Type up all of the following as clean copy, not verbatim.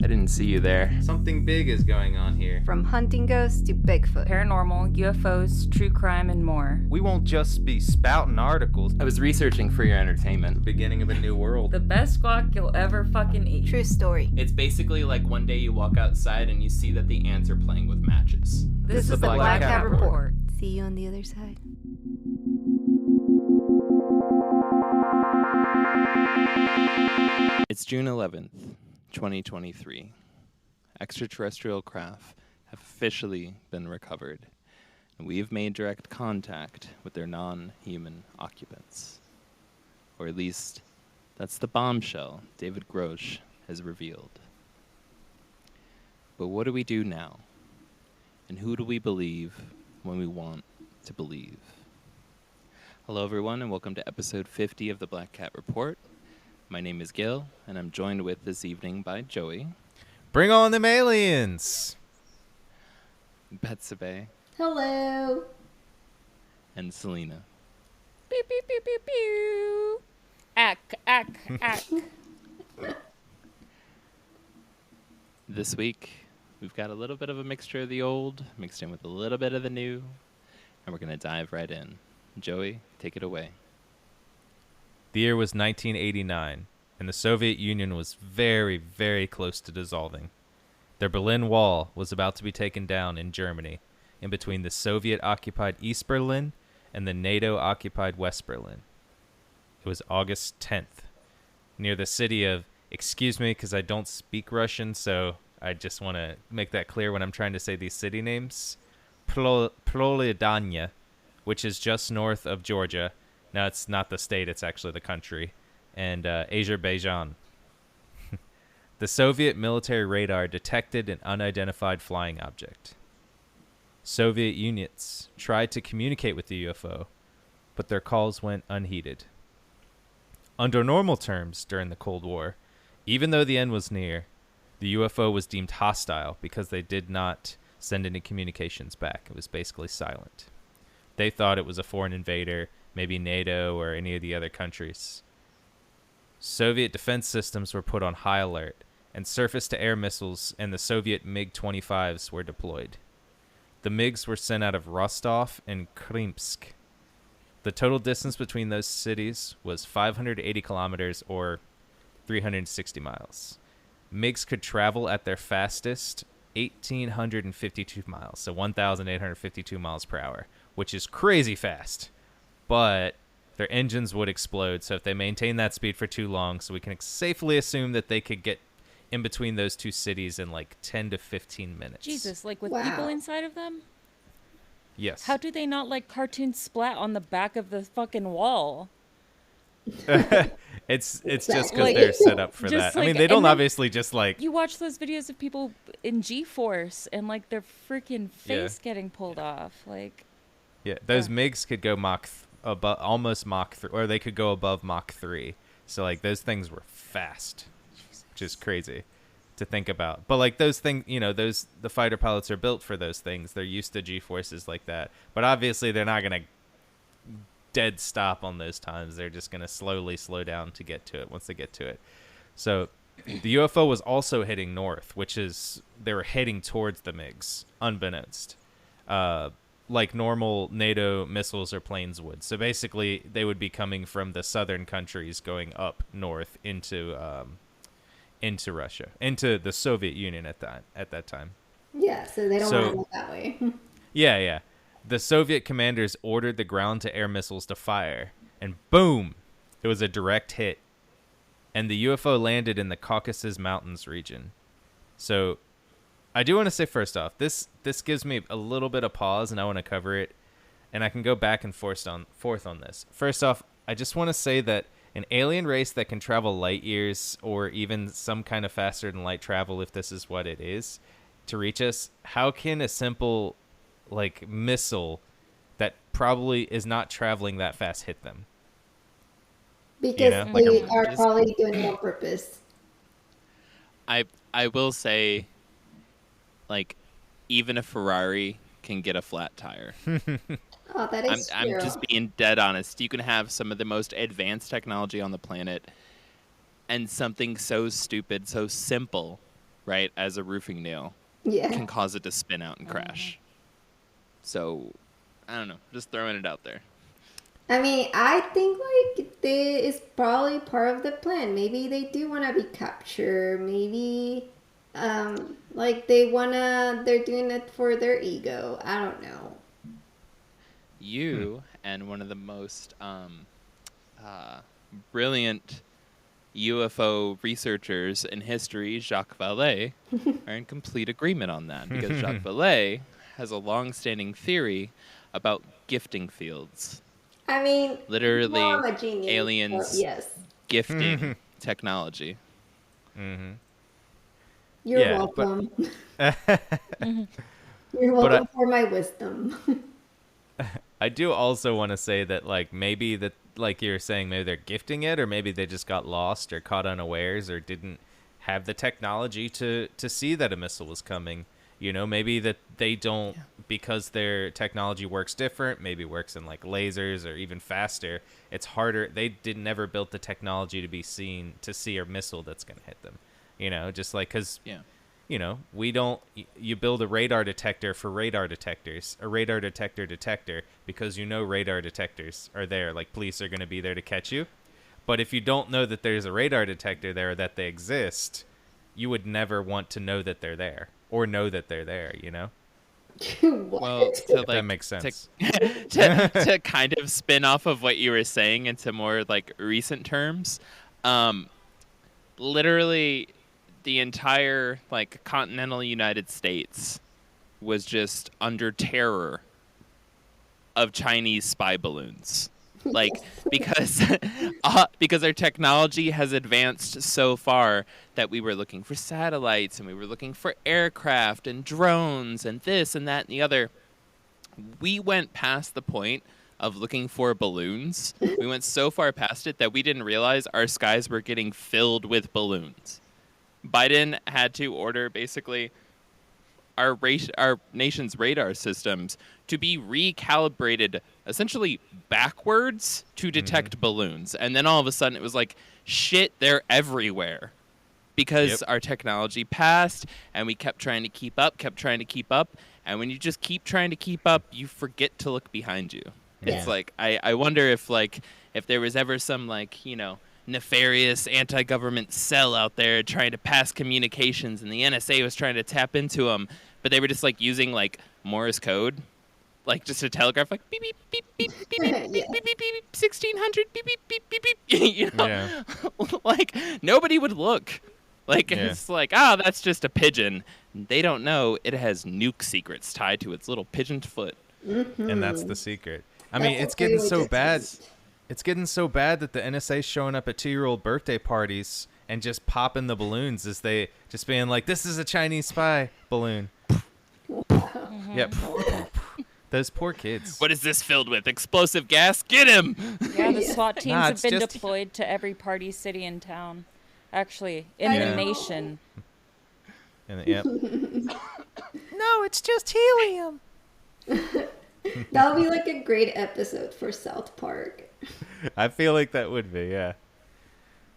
didn't see you there. Something big is going on here. From hunting ghosts to Bigfoot. Paranormal, UFOs, true crime, and more. We won't just be spouting articles. I was researching for your entertainment. The beginning of a new world. The best guac you'll ever fucking eat. True story. It's basically like one day you walk outside and you see that the ants are playing with matches. This is the Black Cat Report. See you on the other side. It's June 11th, 2023. Extraterrestrial craft have officially been recovered, and we have made direct contact with their non-human occupants. Or at least, that's the bombshell David Grosh has revealed. But what do we do now? And who do we believe when we want to believe? Hello everyone, and welcome to episode 50 of the Black Cat Report. My name is Gil, and I'm joined with this evening by Joey. Bring on them aliens! Betsabe. Hello. And Selena. Pew, pew, pew, pew, pew. Ack. This week, we've got a little bit of a mixture of the old, mixed in with a little bit of the new, and we're going to dive right in. Joey, take it away. The year was 1989, and the Soviet Union was very, very close to dissolving. Their Berlin Wall was about to be taken down in Germany, in between the Soviet-occupied East Berlin and the NATO-occupied West Berlin. It was August 10th, near the city of, excuse me because I don't speak Russian, so I just want to make that clear when I'm trying to say these city names, Proledanya, which is just north of Georgia. Now, it's not the state, it's actually the country. And Azerbaijan. The Soviet military radar detected an unidentified flying object. Soviet units tried to communicate with the UFO, but their calls went unheeded. Under normal terms during the Cold War, even though the end was near, the UFO was deemed hostile because they did not send any communications back. It was basically silent. They thought it was a foreign invader, maybe NATO or any of the other countries. Soviet defense systems were put on high alert, and surface-to-air missiles and the Soviet MiG-25s were deployed. The MiGs were sent out of Rostov and Krimsk. The total distance between those cities was 580 kilometers or 360 miles. MiGs could travel at their fastest 1,852 miles, so 1,852 miles per hour, which is crazy fast. But their engines would explode, so if they maintain that speed for too long, so we can safely assume that they could get in between those two cities in like 10 to 15 minutes. Jesus, like with Wow. people inside of them? Yes. How do they not like cartoon splat on the back of the fucking wall? It's just because Like- they're set up for Just that. I mean, like- they don't and then obviously just like... You watch those videos of people in G-force and like their freaking face getting pulled off. Like, Yeah, those Yeah. MiGs could go almost Mach 3, or they could go above Mach 3. So, like, those things were fast, which is crazy to think about. But, like, those things, the fighter pilots are built for those things. They're used to G-forces like that. But obviously, they're not going to dead stop on those times. They're just going to slowly slow down to get to it once they get to it. So, the UFO was also heading north, which is, they were heading towards the MiGs, unbeknownst. Like normal NATO missiles or planes would. So basically, they would be coming from the southern countries going up north into Russia, into the Soviet Union at that time. Yeah, so they don't want to go that way. Yeah. The Soviet commanders ordered the ground-to-air missiles to fire, and boom! It was a direct hit. And the UFO landed in the Caucasus Mountains region. So, I do want to say first off, this gives me a little bit of pause, and I want to cover it, and I can go back and forth on this. First off, I just want to say that an alien race that can travel light years, or even some kind of faster than light travel, if this is what it is, to reach us, how can a simple, like, missile that probably is not traveling that fast hit them? Because Like they I'm are just- probably doing it on purpose. I will say, like, even a Ferrari can get a flat tire. Oh, that is I'm true. just being dead honest. You can have some of the most advanced technology on the planet, and something so stupid, so simple, right, as a roofing nail, Yeah. can cause it to spin out and crash. So, I don't know. Just throwing it out there. I mean, I think like they is probably part of the plan. Maybe they do want to be captured. Maybe like they're doing it for their ego. I don't know. You and one of the most brilliant UFO researchers in history, Jacques Vallée, are in complete agreement on that, because Jacques Vallée has a long-standing theory about gifting fields. I mean, Literally, I'm a genius, aliens so yes. gifting technology. You're Yeah, welcome. Mm-hmm. You're welcome for my wisdom. I do also want to say that, like, maybe that, like you're saying, maybe they're gifting it, or maybe they just got lost or caught unawares or didn't have the technology to see that a missile was coming. You know, maybe that they don't, because their technology works different, maybe works in like lasers or even faster. It's harder. They never built the technology to be seen to see a missile that's going to hit them. You know, just like, because you know, we don't, you build a radar detector for radar detectors, a radar detector, because you know radar detectors are there, like police are going to be there to catch you. But if you don't know that there's a radar detector there, that they exist, you would never want to know that they're there, or know that they're there, you know? Well, to, If that makes sense. to kind of spin off of what you were saying into more like recent terms, literally the entire like continental United States was just under terror of Chinese spy balloons. Like, because our technology has advanced so far that we were looking for satellites and we were looking for aircraft and drones and this and that and the other. We went past the point of looking for balloons. We went so far past it that we didn't realize our skies were getting filled with balloons. Biden had to order basically our nation's radar systems to be recalibrated essentially backwards to detect balloons. And then all of a sudden it was like, shit, they're everywhere. Because our technology passed and we kept trying to keep up. And when you just keep trying to keep up, you forget to look behind you. Yeah. It's like, I wonder if there was ever some like, you know, nefarious anti-government cell out there trying to pass communications and the NSA was trying to tap into them, but they were just like using like Morse code, like just a telegraph, like beep beep beep beep beep beep beep beep beep beep beep 1600 beep beep beep beep beep. You know, like nobody would look. Like it's like, that's just a pigeon. They don't know it has nuke secrets tied to its little pigeoned foot. And that's the secret. I mean, it's getting so bad. It's getting so bad that the NSA's showing up at 2-year-old birthday parties and just popping the balloons as they just being like, "This is a Chinese spy balloon." Yep. Those poor kids. What is this filled with? Explosive gas? Get him! Yeah, the SWAT teams Nah, have it's been just- deployed to every party, city, and town. Actually, in the nation. And, yep. No, it's just helium. That'll be like a great episode for South Park. I feel like that would be, yeah.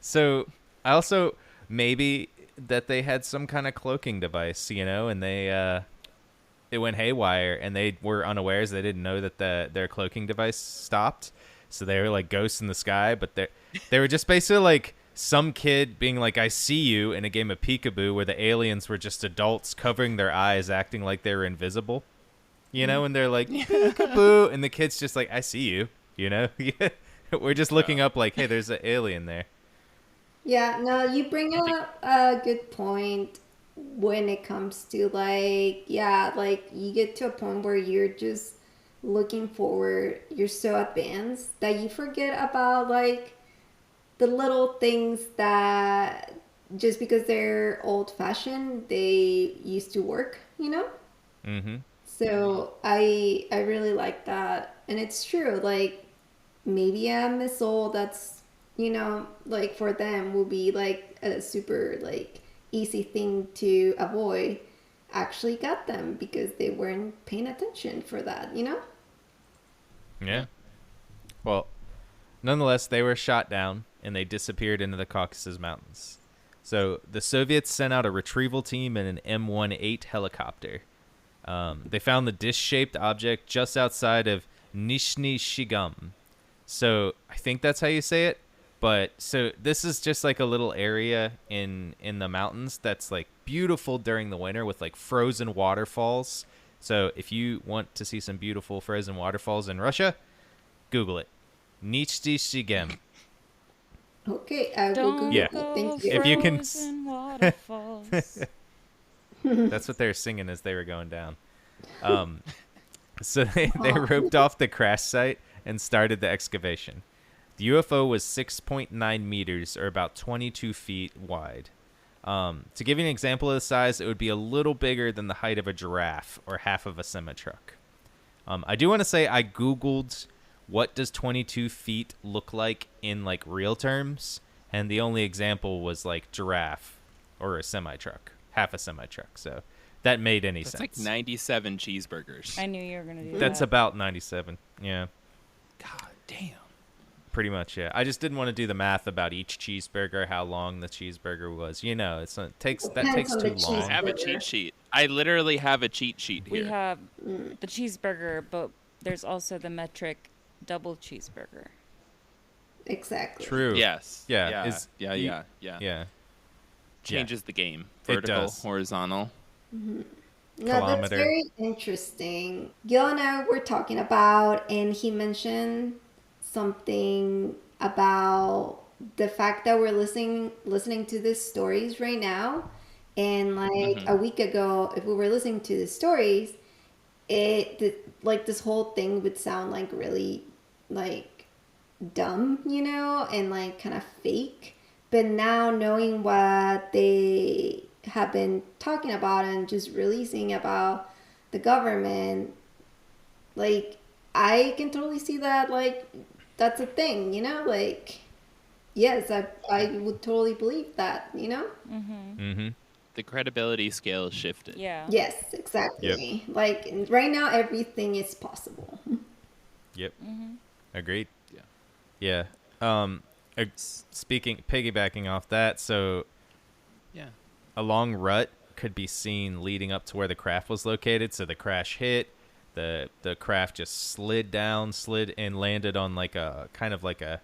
So, I also, maybe that they had some kind of cloaking device, you know, and it went haywire, and they were unawares. They didn't know that their cloaking device stopped. So they were like ghosts in the sky, but they were just basically like some kid being like, "I see you," in a game of peekaboo, where the aliens were just adults covering their eyes, acting like they were invisible. You know, and they're like, "Peekaboo," and the kid's just like, "I see you." You know, we're just looking up like, "Hey, there's an alien there." Yeah, no, you bring up a good point when it comes to like, like you get to a point where you're just looking forward, you're so advanced that you forget about like the little things that just because they're old fashioned, they used to work, you know? Mm-hmm. So I really like that. And it's true, like maybe a missile that's, you know, like for them will be like a super like easy thing to avoid, actually got them because they weren't paying attention for that, you know? Yeah. Well, nonetheless, they were shot down and they disappeared into the Caucasus Mountains. So the Soviets sent out a retrieval team and an M18 helicopter. They found the disc-shaped object just outside of Nizhny Shigam. So I think that's how you say it. But so this is just like a little area in the mountains that's like beautiful during the winter with like frozen waterfalls. So if you want to see some beautiful frozen waterfalls in Russia, Google it. Nizhny Shigam. Okay, I will Don't Google Yeah. it. go Thank you. If you can frozen waterfalls. That's what they were singing as they were going down. So they roped off the crash site and started the excavation. The UFO was 6.9 meters, or about 22 feet wide. To give you an example of the size, it would be a little bigger than the height of a giraffe or half of a semi-truck. I do want to say I Googled what does 22 feet look like in like real terms, and the only example was like giraffe or a semi-truck, half a semi-truck. So that made any That's sense. like 97 cheeseburgers. I knew you were gonna do That's that. about 97. Yeah, God damn. pretty much. Yeah, I just didn't want to do the math about each cheeseburger, how long the cheeseburger was. You know, it takes Depends on too the long. I have a Cheeseburger. cheat sheet. I literally have a cheat sheet We here. have the cheeseburger, but there's also the metric double cheeseburger. Exactly. True. Yes. Yeah, Yeah. is- Yeah. you- Yeah. Yeah. Yeah. Changes the game. It Vertical, does. horizontal. No, that's Kilometer. very interesting. Gil and I were talking about, and he mentioned something about the fact that we're listening to these stories right now. And like a week ago, if we were listening to the stories, like this whole thing would sound like really like dumb, and like kind of fake. But now knowing what they have been talking about and just releasing about the government, like I can totally see that like that's a thing, like yes, I would totally believe that, Mm-hmm. The credibility scale shifted. Yeah. Yes, exactly. Like right now everything is possible. Yep. Agreed. Yeah. Yeah. Piggybacking off that, so Yeah. a long rut could be seen leading up to where the craft was located. So the crash hit, the craft just slid and landed on like a kind of like a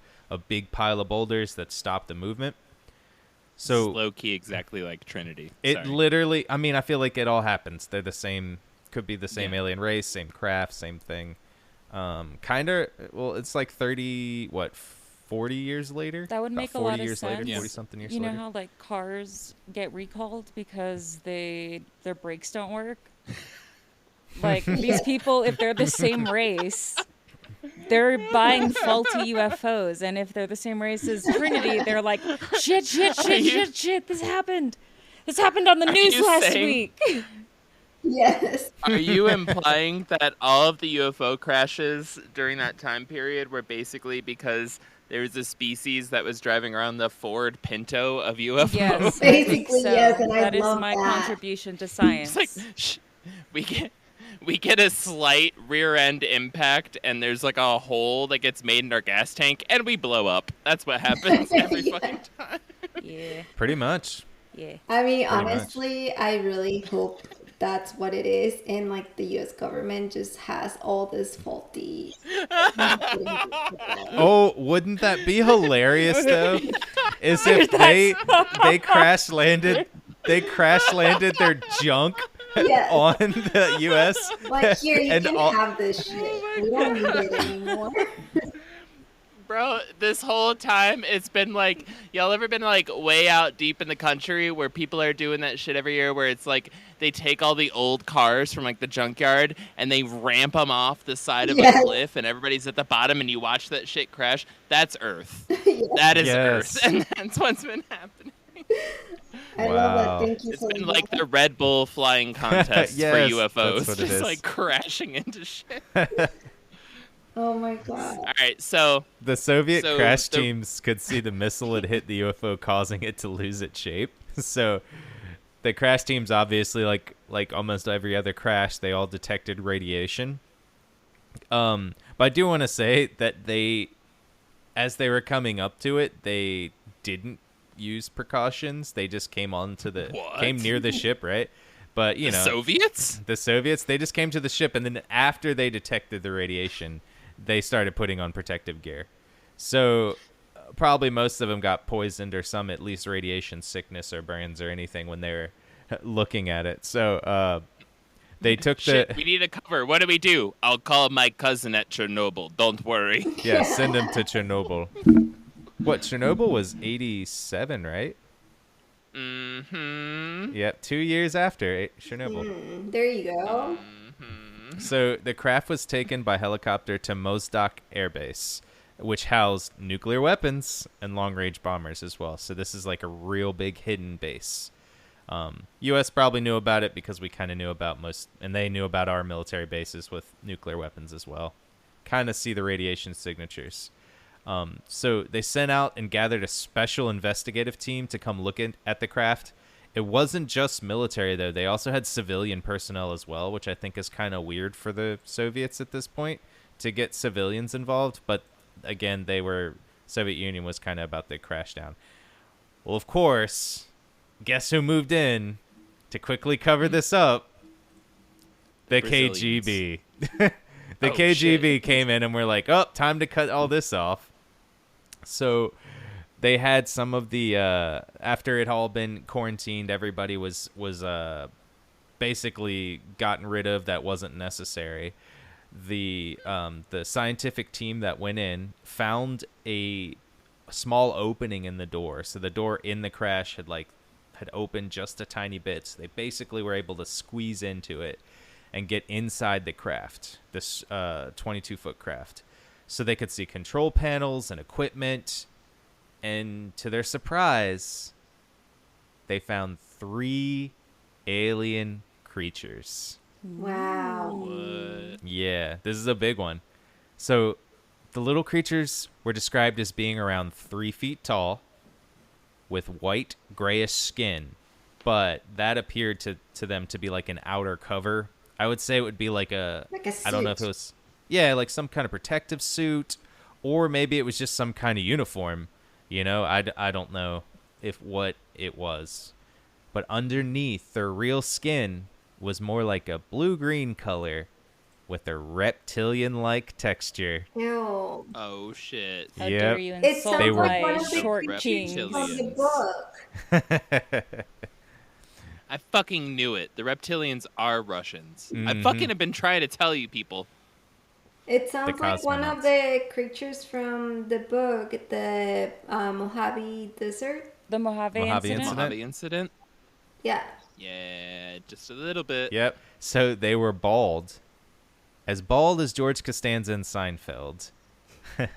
big pile of boulders that stopped the movement. So low key, exactly like Trinity. it Sorry. literally, I mean, I feel like it all happens. They're the same, could be the same Yeah. alien race, same craft, same thing. Kind of, well, it's like 40 years later? That would About make a 40 lot of years later, sense. 40-something years You know later. how like cars get recalled because their brakes don't work? Like these people, if they're the same race, they're buying faulty UFOs, and if they're the same race as Trinity, they're like, shit, this happened on the news you last saying- week. Yes. Are you implying that all of the UFO crashes during that time period were basically because there was a species that was driving around the Ford Pinto of UFOs? Yes, Basically, so yes, and I that is love my that. contribution to science. It's like, we get a slight rear end impact, and there's like a hole that gets made in our gas tank, and we blow up. That's what happens every Yeah. fucking time. yeah, Pretty much. yeah. I mean, Pretty much. honestly, I really hope that's what it is, and like the U.S. government just has all this faulty. Oh, wouldn't that be hilarious though? Is if they crash landed their junk Yes. on the U.S. Like here, you and can all- have this shit. We don't need it anymore. Bro, this whole time it's been like, y'all ever been like way out deep in the country where people are doing that shit every year where it's like they take all the old cars from like the junkyard and they ramp them off the side of Yes. a cliff and everybody's at the bottom and you watch that shit crash? That's Earth. Yeah. That is Yes. Earth. And that's what's been happening. I love Wow. that. Thank you It's so been much. like the Red Bull flying contest Yes, for UFOs. that's what it Just is. like crashing into shit. Oh my god. All right, so The Soviet So crash the- teams could see the missile had hit the UFO, causing it to lose its shape. So the crash teams, obviously, like almost every other crash, they all detected radiation. But I do want to say that as they were coming up to it, they didn't use precautions. They just came What? came near the ship, right? But The Soviets? the Soviets, they just came to the ship, and then after they detected the radiation, they started putting on protective gear. So probably most of them got poisoned or some at least radiation sickness or burns or anything when they were looking at it. So they took Shit, the we need a cover. What do we do? I'll call my cousin at Chernobyl. Don't worry. yeah, send them to Chernobyl. What, Chernobyl was 87, right? Mm-hmm. Yep, 2 years after Chernobyl. There you go. So the craft was taken by helicopter to Mozdok Air Base, which housed nuclear weapons and long-range bombers as well. So this is like a real big hidden base. U.S. probably knew about it because we kind of knew about and they knew about our military bases with nuclear weapons as well. Kind of see the radiation signatures. So they sent out and gathered a special investigative team to come look at the craft. It wasn't just military, though. They also had civilian personnel as well, which I think is kind of weird for the Soviets at this point to get civilians involved. But again, Soviet Union was kind of about to crash down. Well, of course, guess who moved in to quickly cover this up? The Brazilians. KGB. The Oh, KGB shit. came in and were like, oh, time to cut all this off. So they had some of the after it all been quarantined, everybody was basically gotten rid of that wasn't necessary. The scientific team that went in found a small opening in the door. So the door in the crash had opened just a tiny bit. So they basically were able to squeeze into it and get inside the craft, this 22-foot craft. So they could see control panels and equipment. And to their surprise, they found 3 alien creatures. Wow. What? Yeah, this is a big one. So the little creatures were described as being around 3 feet tall with white, grayish skin. But that appeared to them to be like an outer cover. I would say it would be like a I don't know if it suit. was, yeah, like some kind of protective suit, or maybe it was just some kind of uniform. You know, I don't know what it was. But underneath their real skin was more like a blue-green color with a reptilian-like texture. Ew. Oh, shit. How Yep. dare you It insult sounds like my one of the short creatures kings? from From the Aliens. book. I fucking knew it. The reptilians are Russians. I Mhm. fucking have been trying to tell you people. It sounds like one cosmonauts. of the creatures from the book, the Mojave Desert. The Mojave, Mojave incident? incident? Mojave incident? Yeah. Yeah, just a little bit. Yep. So they were bald as George Costanza in Seinfeld. Damn.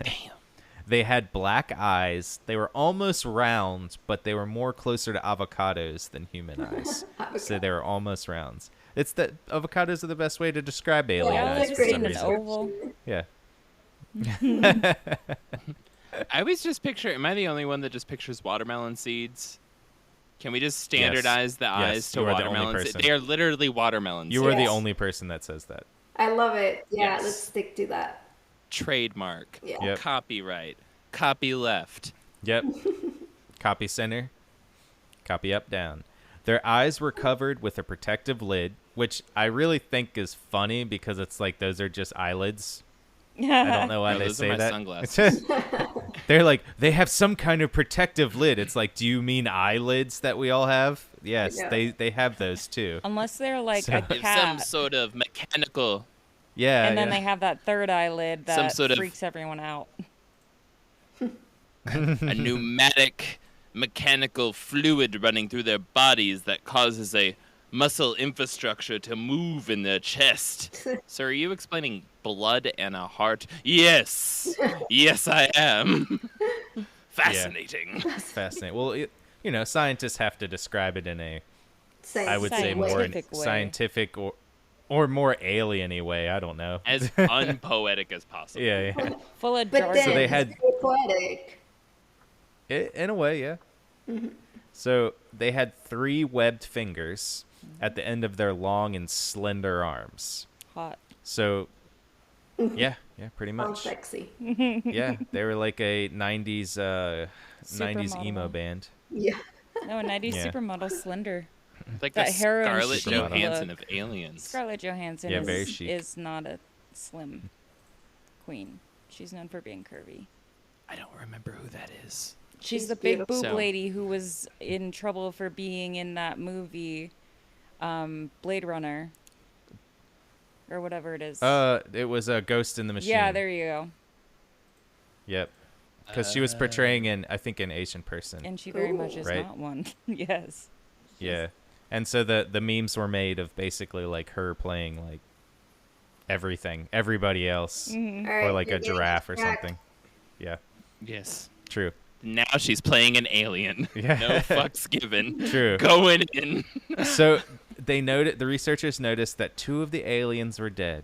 They had black eyes. They were almost round, but they were more closer to avocados than human eyes. So they were almost rounds. It's that avocados are the best way to describe alien Yeah, I've eyes that's for great some seen an reason. oval. Yeah. I always just picture, am I the only one that just pictures watermelon seeds? Can we just standardize the eyes to you are the only watermelon seeds? person. They are literally watermelon You seeds. were the Yes. only person that says that. I love it. Yeah, Yes. let's stick to that. Trademark. Yeah. Yep. Copyright. Copy left. Yep. Copy center. Copy up, down. Their eyes were covered with a protective lid, which I really think is funny because it's like those are just eyelids. I don't know why No, they those are say my that. sunglasses. They're like, they have some kind of protective lid. It's like, do you mean eyelids that we all have? Yes, Yeah. they have those too. Unless they're like So- a It's some cat. sort of mechanical. Yeah. And then yeah. they have that third eyelid Some that sort of- freaks everyone out. a pneumatic mechanical fluid running through their bodies that causes a muscle infrastructure to move in their chest. So are you explaining blood and a heart? Yes. Yes, I am. Fascinating. Fascinating. Well, scientists have to describe it in a, Science I would say, more Scientific way. scientific or more alien-y way. I don't know. As unpoetic as possible. Yeah, yeah. Full of But jargon. then So they had- it's very poetic. In a way, yeah. So they had 3 webbed fingers at the end of their long and slender arms. Hot. So, yeah, pretty Sounds much. sexy. Yeah, they were like a 90s emo Supermodel. band. Yeah. No, a 90s Yeah. supermodel, slender. Like That the heroin Scarlett chic Johansson look. of aliens. Scarlett Johansson Yeah, very chic. is not a slim queen. She's known for being curvy. I don't remember who that is. She's She's the big beautiful. boob So- lady who was in trouble for being in that movie, Blade Runner, or whatever it is. It was a Ghost in the Machine. Yeah, there you go. Yep. Because she was portraying an Asian person. And she very much is Right. not one. Yes. Yeah. And so the memes were made of basically like her playing like everything, everybody else, Mhm. All right, or like you're a getting giraffe or distracted. something. Yeah, Yes. true. Now she's playing an alien. Yeah. No fucks given. True. Going in. So the researchers noticed that 2 of the aliens were dead.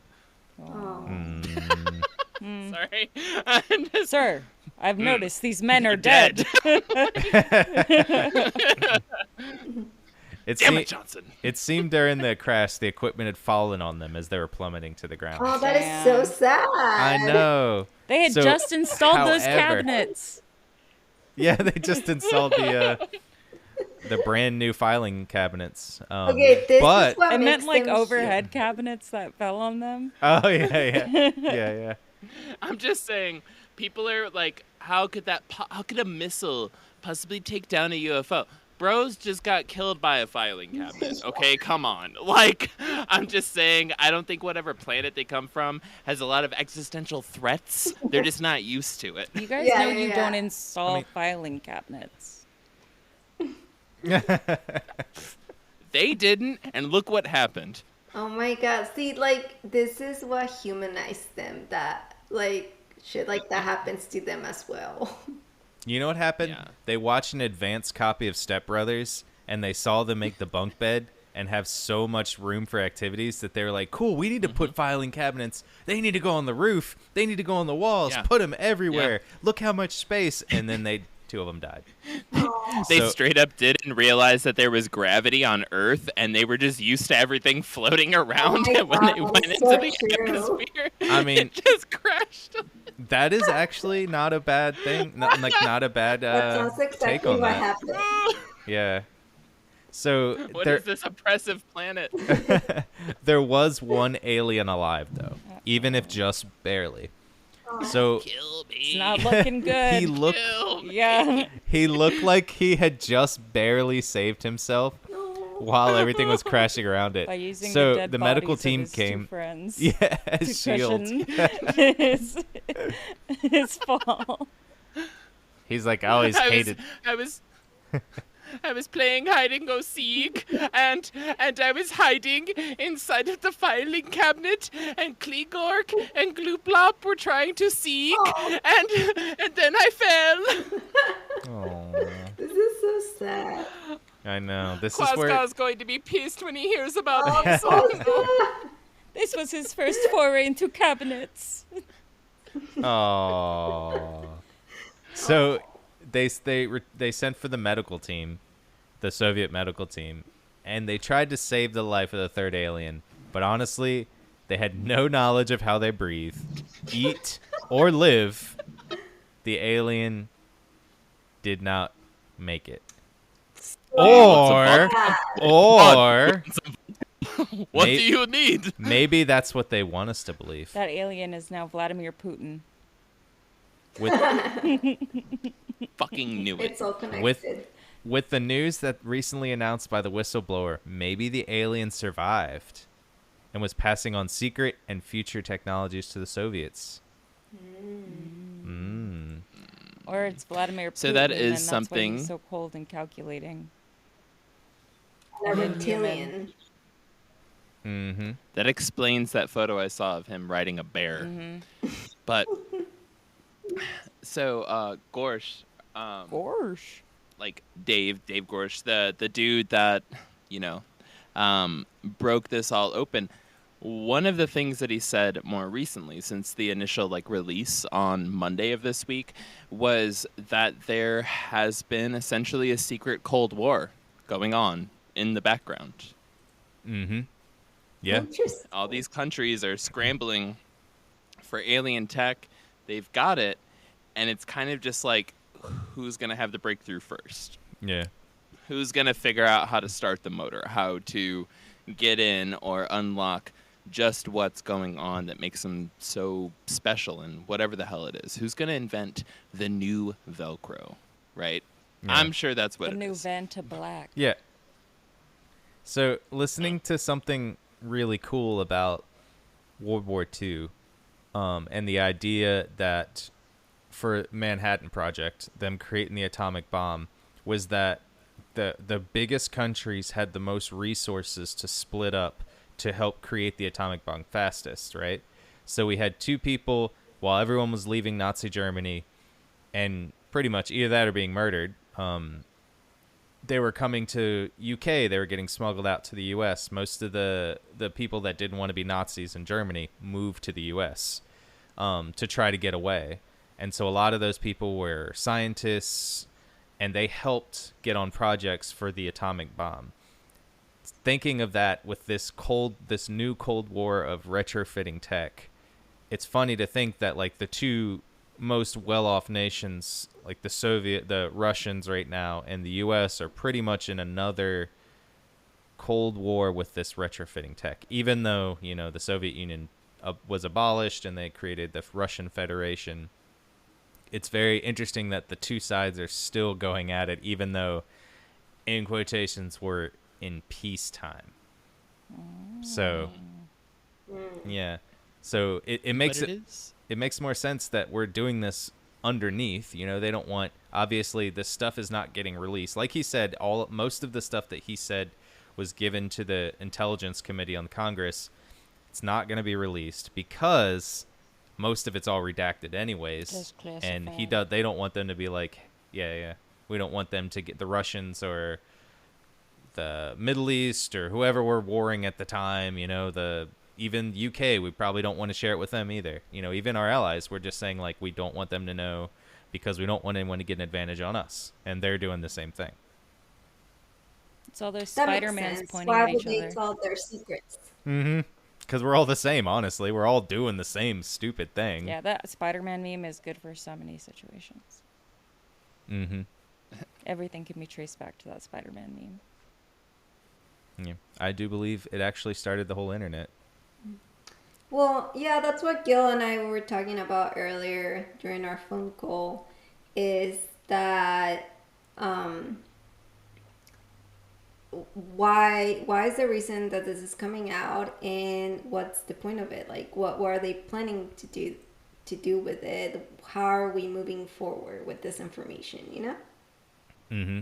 Oh. Mm. Sorry. I'm just- Sir, I've noticed these men are Dead. dead. It, Damn se- it, Johnson. it seemed during the crash the equipment had fallen on them as they were plummeting to the ground. Oh, that is so sad. I know. They had So, just installed those however- cabinets. Yeah, they just installed the brand new filing cabinets. Okay, this but is what I makes meant like them overhead cabinets that fell on them. oh yeah. I'm just saying, people are like, how could a missile possibly take down a UFO? Bros just got killed by a filing cabinet. Okay, come on. Like, I'm just saying, I don't think whatever planet they come from has a lot of existential threats. They're just not used to it. You guys Yeah, know yeah, you yeah. don't install filing cabinets. They didn't, and look what happened. Oh my god. See, like, this is what humanized them. That, like, shit like that happens to them as well. You know what happened? Yeah. They watched an advanced copy of Step Brothers, and they saw them make the bunk bed and have so much room for activities that they were like, cool, we need to put filing cabinets. They need to go on the roof. They need to go on the walls. Yeah. Put them everywhere. Look how much space. And then 2 of them died. They So- straight up didn't realize that there was gravity on Earth, and they were just used to everything floating around. my And when God, they that went is into so the true. atmosphere, I mean- it just crashed. That is actually not a bad thing. Not a bad That sounds take exactly on what that. happened. Yeah. So What there, is this oppressive planet? there was one alien alive, though, even if just barely. So Kill me. It's not looking good. he looked Kill me. Yeah. he looked like he had just barely saved himself while everything was crashing around it. By using So the dead medical bodies of team his came. two friends Yeah, to as shields. cushion his fall. He's like, I always hated. I was playing hide and go seek, and I was hiding inside of the filing cabinet, and Kligork and Glooplop were trying to seek, and then I fell. Aw, This is so sad. I know. This is where. Quascar's going to be pissed when he hears about Oh, this. so sad. This was his first foray into cabinets. Oh. So they sent for the medical team, the Soviet medical team, and they tried to save the life of the third alien. But honestly, they had no knowledge of how they breathe, eat, or live. The alien did not make it. Or What May- do you need? maybe that's what they want us to believe. That alien is now Vladimir Putin. With Fucking knew it. It's all connected. with the news that recently announced by the whistleblower, maybe the alien survived and was passing on secret and future technologies to the Soviets. Mm. Or it's Vladimir Putin. So that is and that's why something- he's so cold and calculating. A reptilian. Mm-hmm. That explains that photo I saw of him riding a bear. Mm-hmm. But so Gorsh, Gorsh. like Dave Gorsh, the dude that broke this all open. One of the things that he said more recently, since the initial release on Monday of this week, was that there has been essentially a secret Cold War going on in the background. Mm-hmm. Yeah. Interesting. All these countries are scrambling for alien tech. They've got it, and it's kind of just like, who's going to have the breakthrough first? Yeah. Who's going to figure out how to start the motor, how to get in or unlock just what's going on that makes them so special and whatever the hell it is? Who's going to invent the new Velcro, right? Yeah. I'm sure that's what The it new is. Vanta Black. Yeah. So listening to something really cool about World War II, and the idea that for Manhattan Project, them creating the atomic bomb, was that the biggest countries had the most resources to split up to help create the atomic bomb fastest, right? So we had two people while everyone was leaving Nazi Germany, and pretty much either that or being murdered. They were coming to UK. They were getting smuggled out to the US. Most of the people that didn't want to be Nazis in Germany moved to the US to try to get away. And so a lot of those people were scientists, and they helped get on projects for the atomic bomb. Thinking of that with this new Cold War of retrofitting tech, it's funny to think that like the two most well-off nations, like the Russians right now, and the U.S. are pretty much in another Cold War with this retrofitting tech. Even though, you know, the Soviet Union was abolished and they created the Russian Federation, it's very interesting that the two sides are still going at it, even though, in quotations, we're in peacetime. So, yeah. So it makes it makes more sense that we're doing this underneath. You know, they don't want, obviously this stuff is not getting released. Like he said, most of the stuff that he said was given to the Intelligence Committee on the Congress. It's not going to be released because most of it's all redacted anyways. And they don't want them to be like, yeah, we don't want them to get the Russians or the Middle East or whoever we're warring at the time, you know, even UK, we probably don't want to share it with them either. You know, even our allies, we're just saying, like, we don't want them to know because we don't want anyone to get an advantage on us. And they're doing the same thing. It's all those That makes Spider-Mans sense. pointing Why at would each they other. tell their secrets? Mm-hmm. Because we're all the same, honestly. We're all doing the same stupid thing. Yeah, that Spider-Man meme is good for so many situations. Mm-hmm. Everything can be traced back to that Spider-Man meme. Yeah. I do believe it actually started the whole internet. Well, yeah, that's what Gil and I were talking about earlier during our phone call, is that why is the reason that this is coming out, and what's the point of it? Like, what are they planning to do with it? How are we moving forward with this information, you know? Mm-hmm.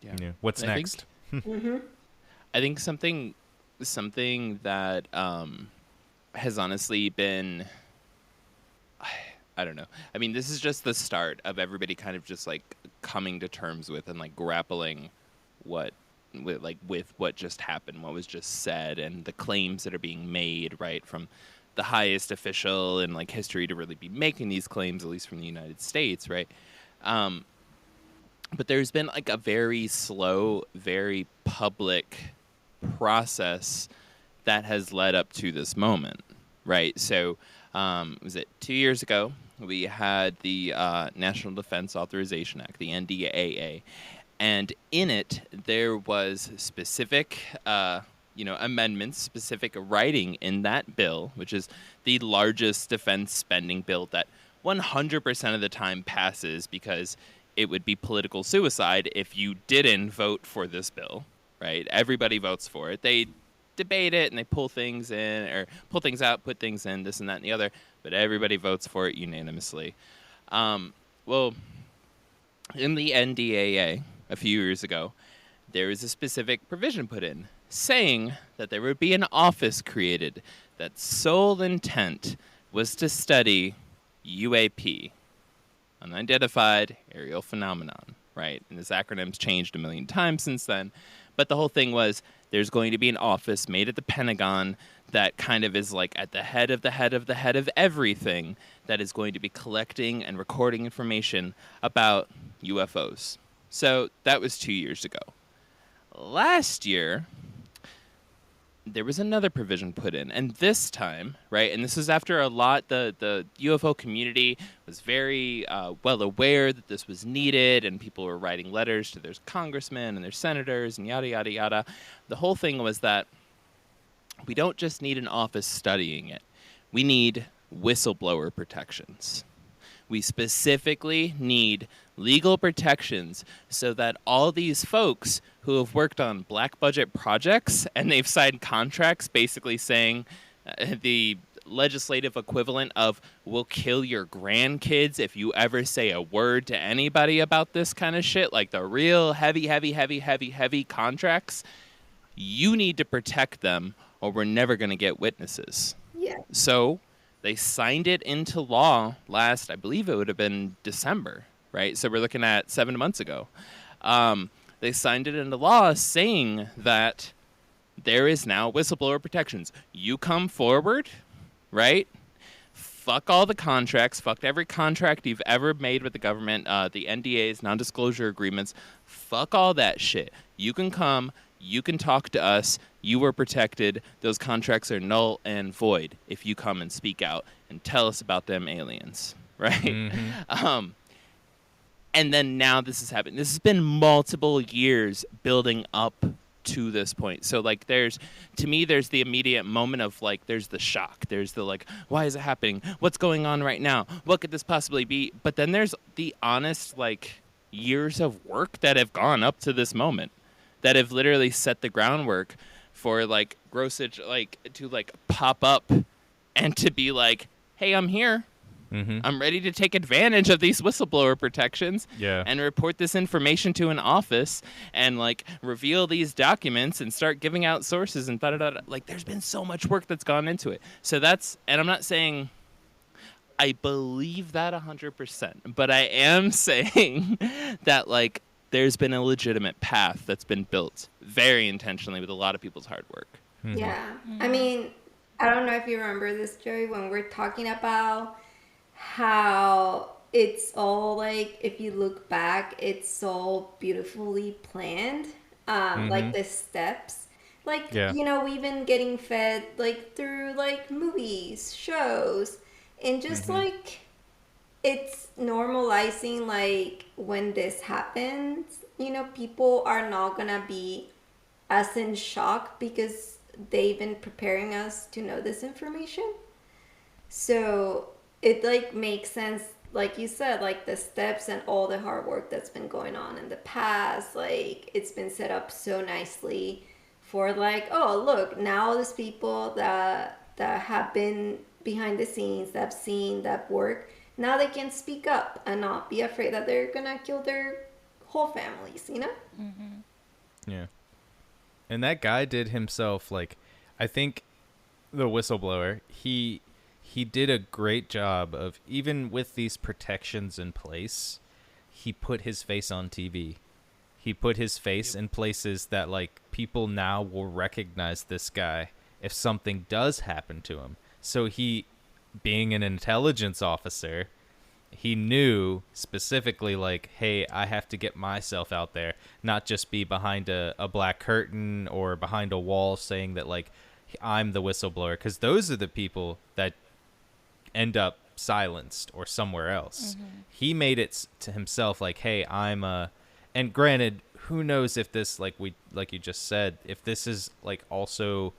Yeah. What's next? I think something that has honestly been, I don't know. I mean, this is just the start of everybody kind of just like coming to terms with and like grappling with what just happened, what was just said, and the claims that are being made, right, from the highest official in like history to really be making these claims, at least from the United States, right? But there's been like a very slow, very public process that has led up to this moment, right? So, was it 2 years ago? We had the National Defense Authorization Act, the NDAA, and in it there was specific, amendments, specific writing in that bill, which is the largest defense spending bill that 100% of the time passes because it would be political suicide if you didn't vote for this bill, right? Everybody votes for it. They debate it and they pull things in or pull things out, put things in, this and that and the other, but everybody votes for it unanimously. Well, in the NDAA a few years ago, there was a specific provision put in saying that there would be an office created that sole intent was to study UAP, unidentified aerial phenomenon, right? And this acronym's changed a million times since then. But the whole thing was there's going to be an office made at the Pentagon that kind of is like at the head of the head of the head of everything that is going to be collecting and recording information about UFOs. So that was 2 years ago. Last year, there was another provision put in, and this time, right, and this is after a lot, the UFO community was very well aware that this was needed, and people were writing letters to their congressmen and their senators and yada, yada, yada. The whole thing was that we don't just need an office studying it. We need whistleblower protections. We specifically need legal protections so that all these folks who have worked on black budget projects and they've signed contracts basically saying the legislative equivalent of we'll kill your grandkids if you ever say a word to anybody about this kind of shit, like the real heavy contracts, you need to protect them or we're never going to get witnesses. Yeah. So they signed it into law last, I believe it would have been December, right? So we're looking at 7 months ago. They signed it into law saying that there is now whistleblower protections. You come forward, right? Fuck all the contracts. Fuck every contract you've ever made with the government, the NDAs, non-disclosure agreements. Fuck all that shit. You can come. You can talk to us. You were protected. Those contracts are null and void if you come and speak out and tell us about them aliens, right? Mm-hmm. And then now this is happening. This has been multiple years building up to this point. So like there's the immediate moment of like there's the shock. There's the like, why is it happening? What's going on right now? What could this possibly be? But then there's the honest like years of work that have gone up to this moment, that have literally set the groundwork for like Grossage like to like pop up and to be like, hey, I'm here. Mm-hmm. I'm ready to take advantage of these whistleblower protections and report this information to an office and like reveal these documents and start giving out sources and da-da-da-da. Like there's been so much work that's gone into it. So that's, and I'm not saying I believe that 100%, but I am saying that like there's been a legitimate path that's been built very intentionally with a lot of people's hard work. Mm-hmm. Yeah. I mean, I don't know if you remember this, Joey, when we're talking about how it's all like, if you look back, it's so beautifully planned, like the steps, like we've been getting fed like through like movies, shows, and just like it's normalizing, like when this happens, people are not gonna be as in shock because they've been preparing us to know this information. So it like makes sense, like you said, like the steps and all the hard work that's been going on in the past, like it's been set up so nicely for like, oh look, now these people that have been behind the scenes, that have seen that work, now they can speak up and not be afraid that they're gonna kill their whole families, Yeah. And that guy did himself, like, I think the whistleblower, he did a great job of, even with these protections in place, he put his face on TV. He put his face in places that, like, people now will recognize this guy if something does happen to him. So he, being an intelligence officer, he knew specifically, like, hey, I have to get myself out there, not just be behind a black curtain or behind a wall saying that, like, I'm the whistleblower, because those are the people that end up silenced or somewhere else. He made it to himself like, hey, I'm and granted, who knows if this, like you just said, if this is like also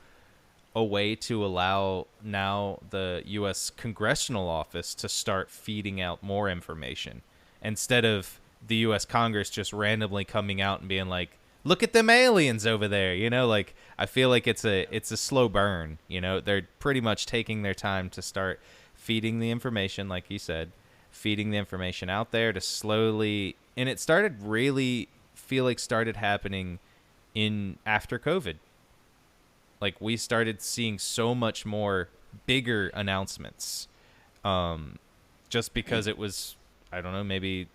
a way to allow now the U.S. Congressional Office to start feeding out more information instead of the U.S. Congress just randomly coming out and being like, look at them aliens over there, like, I feel like it's a slow burn, they're pretty much taking their time to start feeding the information, like you said, feeding the information out there to slowly, and it started really started happening in after COVID. Like, we started seeing so much more bigger announcements, just because it was, I don't know, maybe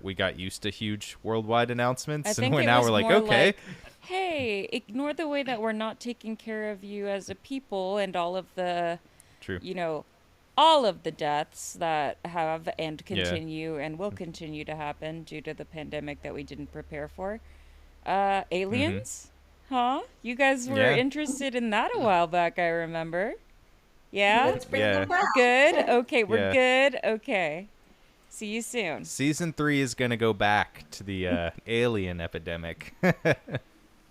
we got used to huge worldwide announcements, and now we're like, okay, like, hey, ignore the way that we're not taking care of you as a people and all of the, all of the deaths that have and continue and will continue to happen due to the pandemic that we didn't prepare for. Aliens? Huh? You guys were Yeah. interested in that a while back, I remember. Yeah? Let's bring Yeah. them back. Good? Okay, we're Yeah. good? Okay. See you soon. Season 3 is going to go back to the alien epidemic.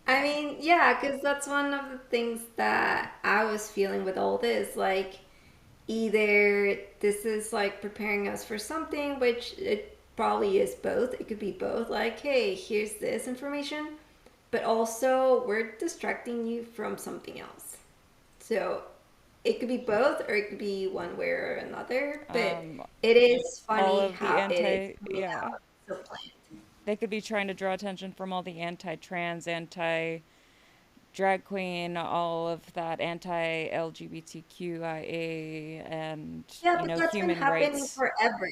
I mean, yeah, because that's one of the things that I was feeling with all this. Like, either this is like preparing us for something, which it probably is both. It could be both. Like, hey, here's this information, but also we're distracting you from something else. So it could be both, or it could be one way or another. But it is All funny of the how it is coming yeah. out so planned. They could be trying to draw attention from all the anti-trans, anti-drag queen, all of that anti-LGBTQIA and, Yeah, but that's been human happening rights. forever.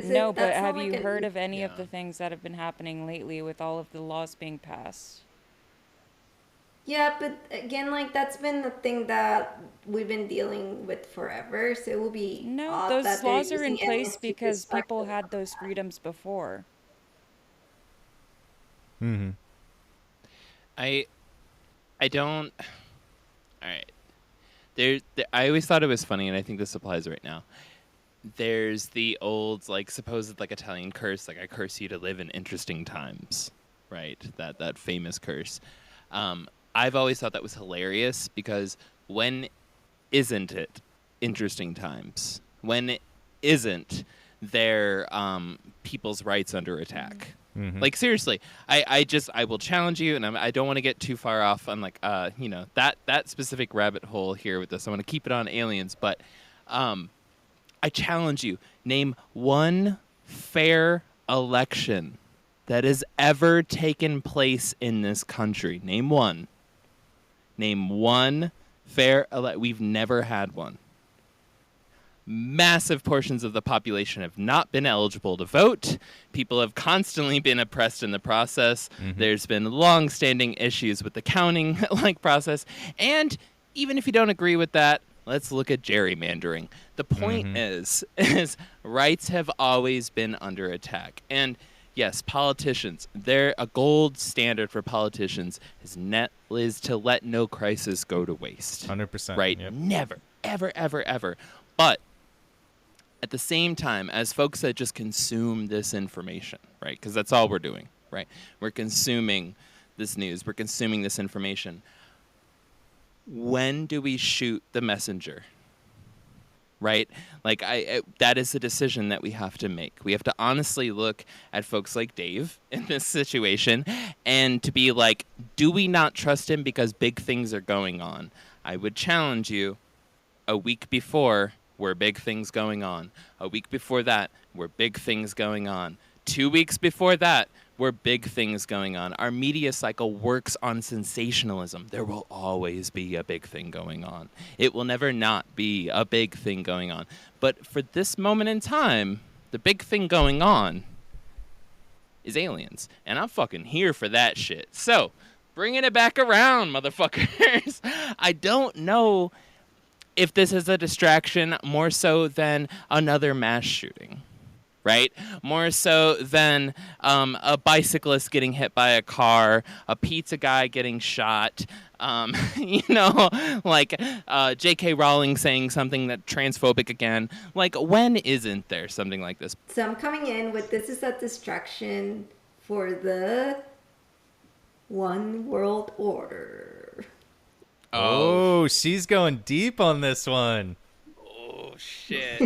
No, but That's have not like you an heard of any of Yeah. the things that have been happening lately with all of the laws being passed? Yeah, but again, like that's been the thing that we've been dealing with forever. So it will be No, odd those that they're laws are in using place aliens to because distract people us had from those that. freedoms before. Mm-hmm. I don't. All right. I always thought it was funny, and I think this applies right now. There's the old, like, supposed, like, Italian curse, like, I curse you to live in interesting times, right? That famous curse. I've always thought that was hilarious because when isn't it interesting times? When isn't there people's rights under attack? Mm-hmm. Like, seriously, I will challenge you, and I don't want to get too far off on, like, that specific rabbit hole here with this. I want to keep it on aliens, but I challenge you, name one fair election that has ever taken place in this country. Name one. Name one fair We've never had one. Massive portions of the population have not been eligible to vote. People have constantly been oppressed in the process. Mm-hmm. There's been long-standing issues with the counting process. And even if you don't agree with that, let's look at gerrymandering. The point is rights have always been under attack. And yes, politicians, they're a gold standard for politicians is to let no crisis go to waste. 100%. Right? Yep. Never, ever, ever, ever. But at the same time, as folks that just consume this information, right? Because that's all we're doing, right? We're consuming this news. We're consuming this information. When do we shoot the messenger? Right? Like, that is a decision that we have to make. We have to honestly look at folks like Dave in this situation and to be like, do we not trust him because big things are going on? I would challenge you, a week before, were big things going on. A week before that, were big things going on. 2 weeks before that, were big things going on. Our media cycle works on sensationalism. There will always be a big thing going on. It will never not be a big thing going on. But for this moment in time, the big thing going on is aliens. And I'm fucking here for that shit. So, bringing it back around, motherfuckers. I don't know if this is a distraction more so than another mass shooting, right? More so than a bicyclist getting hit by a car, a pizza guy getting shot, like J.K. Rowling saying something that transphobic again. Like, when isn't there something like this? So I'm coming in with this is a distraction for the one world order. Oh, she's going deep on this one. Oh, shit.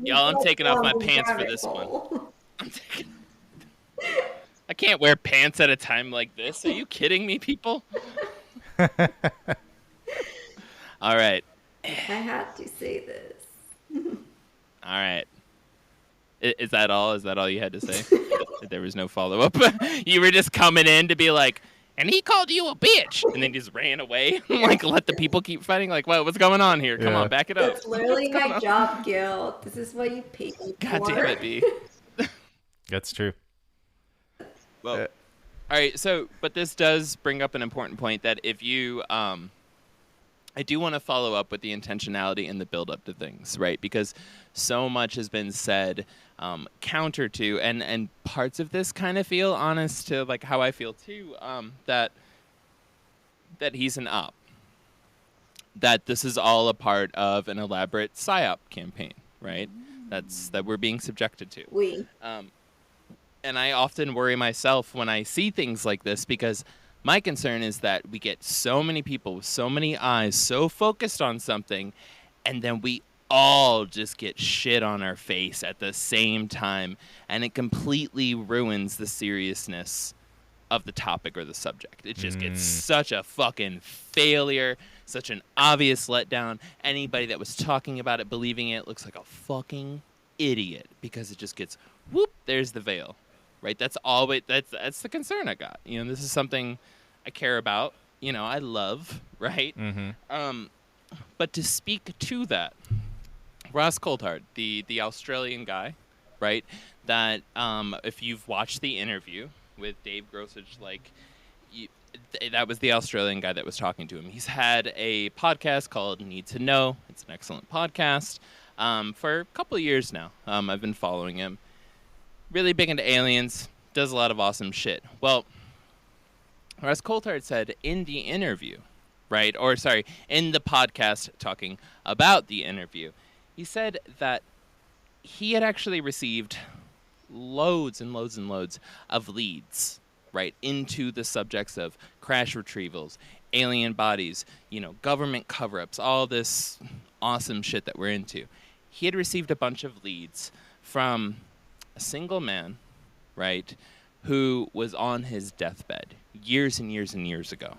Y'all, I'm taking off my pants for this one. I can't wear pants at a time like this. Are you kidding me, people? All right. I had to say this. All right. Is that all? Is that all you had to say? There was no follow-up? You were just coming in to be like, and he called you a bitch, and then just ran away. Like, let the people keep fighting. Like, what's going on here? Come on, back it up. That's literally my job, Gil. This is what you pay me God for. damn it, B. That's true. Well, all right. So, but this does bring up an important point that if you, I do want to follow up with the intentionality and the build-up to things, right? Because so much has been said counter to, and parts of this kind of feel honest to like how I feel too, that that he's an op. That this is all a part of an elaborate psyop campaign, right? That we're being subjected to. And I often worry myself when I see things like this, because my concern is that we get so many people with so many eyes so focused on something, and then we all just get shit on our face at the same time, and it completely ruins the seriousness of the topic or the subject. It just gets such a fucking failure, such an obvious letdown. Anybody that was talking about it, believing it, looks like a fucking idiot, because it just gets whoop, there's the veil. Right? That's the concern I got. You know, this is something I care about. You know, I love, right? But to speak to that, Ross Coulthard, the Australian guy, right? That if you've watched the interview with Dave Grossage, like, that was the Australian guy that was talking to him. He's had a podcast called Need to Know. It's an excellent podcast for a couple of years now. I've been following him. Really big into aliens, does a lot of awesome shit. Well, Russ Coulthard said in the interview, right, or sorry, in the podcast talking about the interview, he said that he had actually received loads and loads and loads of leads, right, into the subjects of crash retrievals, alien bodies, you know, government cover-ups, all this awesome shit that we're into. He had received a bunch of leads from a single man, right, who was on his deathbed years and years and years ago,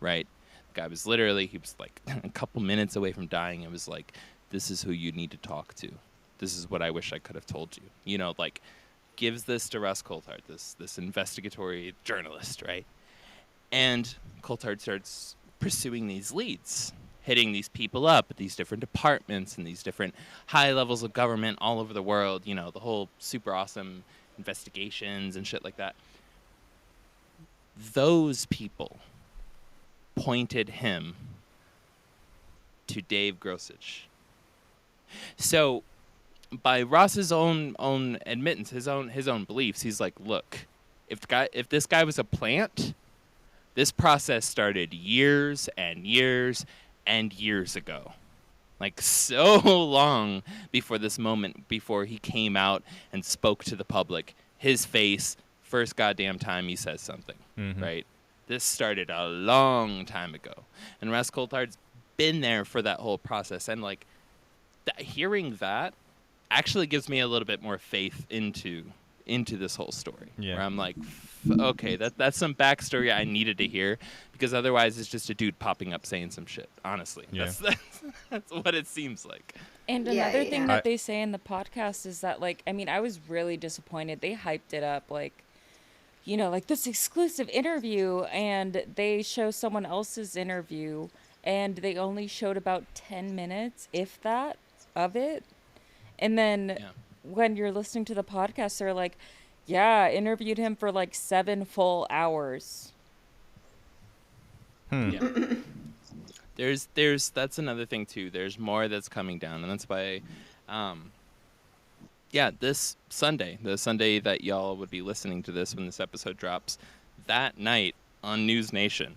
right? The guy was literally, he was like a couple minutes away from dying. It was like, this is who you need to talk to. This is what I wish I could have told you. You know, like, gives this to Russ Coulthard, this investigatory journalist, right? And Coulthard starts pursuing these leads, hitting these people up at these different departments and these different high levels of government all over the world, you know, the whole super awesome investigations and shit like that. Those people pointed him to Dave Grossage. So by Ross's own admittance, his own beliefs, he's like, look, if this guy was a plant, this process started years and years and years ago. Like, so long before this moment, before he came out and spoke to the public, his face, first goddamn time he says something, right? This started a long time ago. And Russ Coulthard's been there for that whole process. And, like, hearing that actually gives me a little bit more faith into this whole story. Yeah. Where I'm like, okay, that's some backstory I needed to hear, because otherwise it's just a dude popping up saying some shit. Honestly, that's what it seems like. And another thing that they say in the podcast is that, like, I mean, I was really disappointed. They hyped it up, like, you know, like this exclusive interview, and they show someone else's interview, and they only showed about 10 minutes, if that, of it. And then when you're listening to the podcast, they're like, yeah, I interviewed him for like 7 full hours. Yeah. There's that's another thing too. There's more that's coming down, and that's why this Sunday, the Sunday that y'all would be listening to this when this episode drops, that night on News Nation,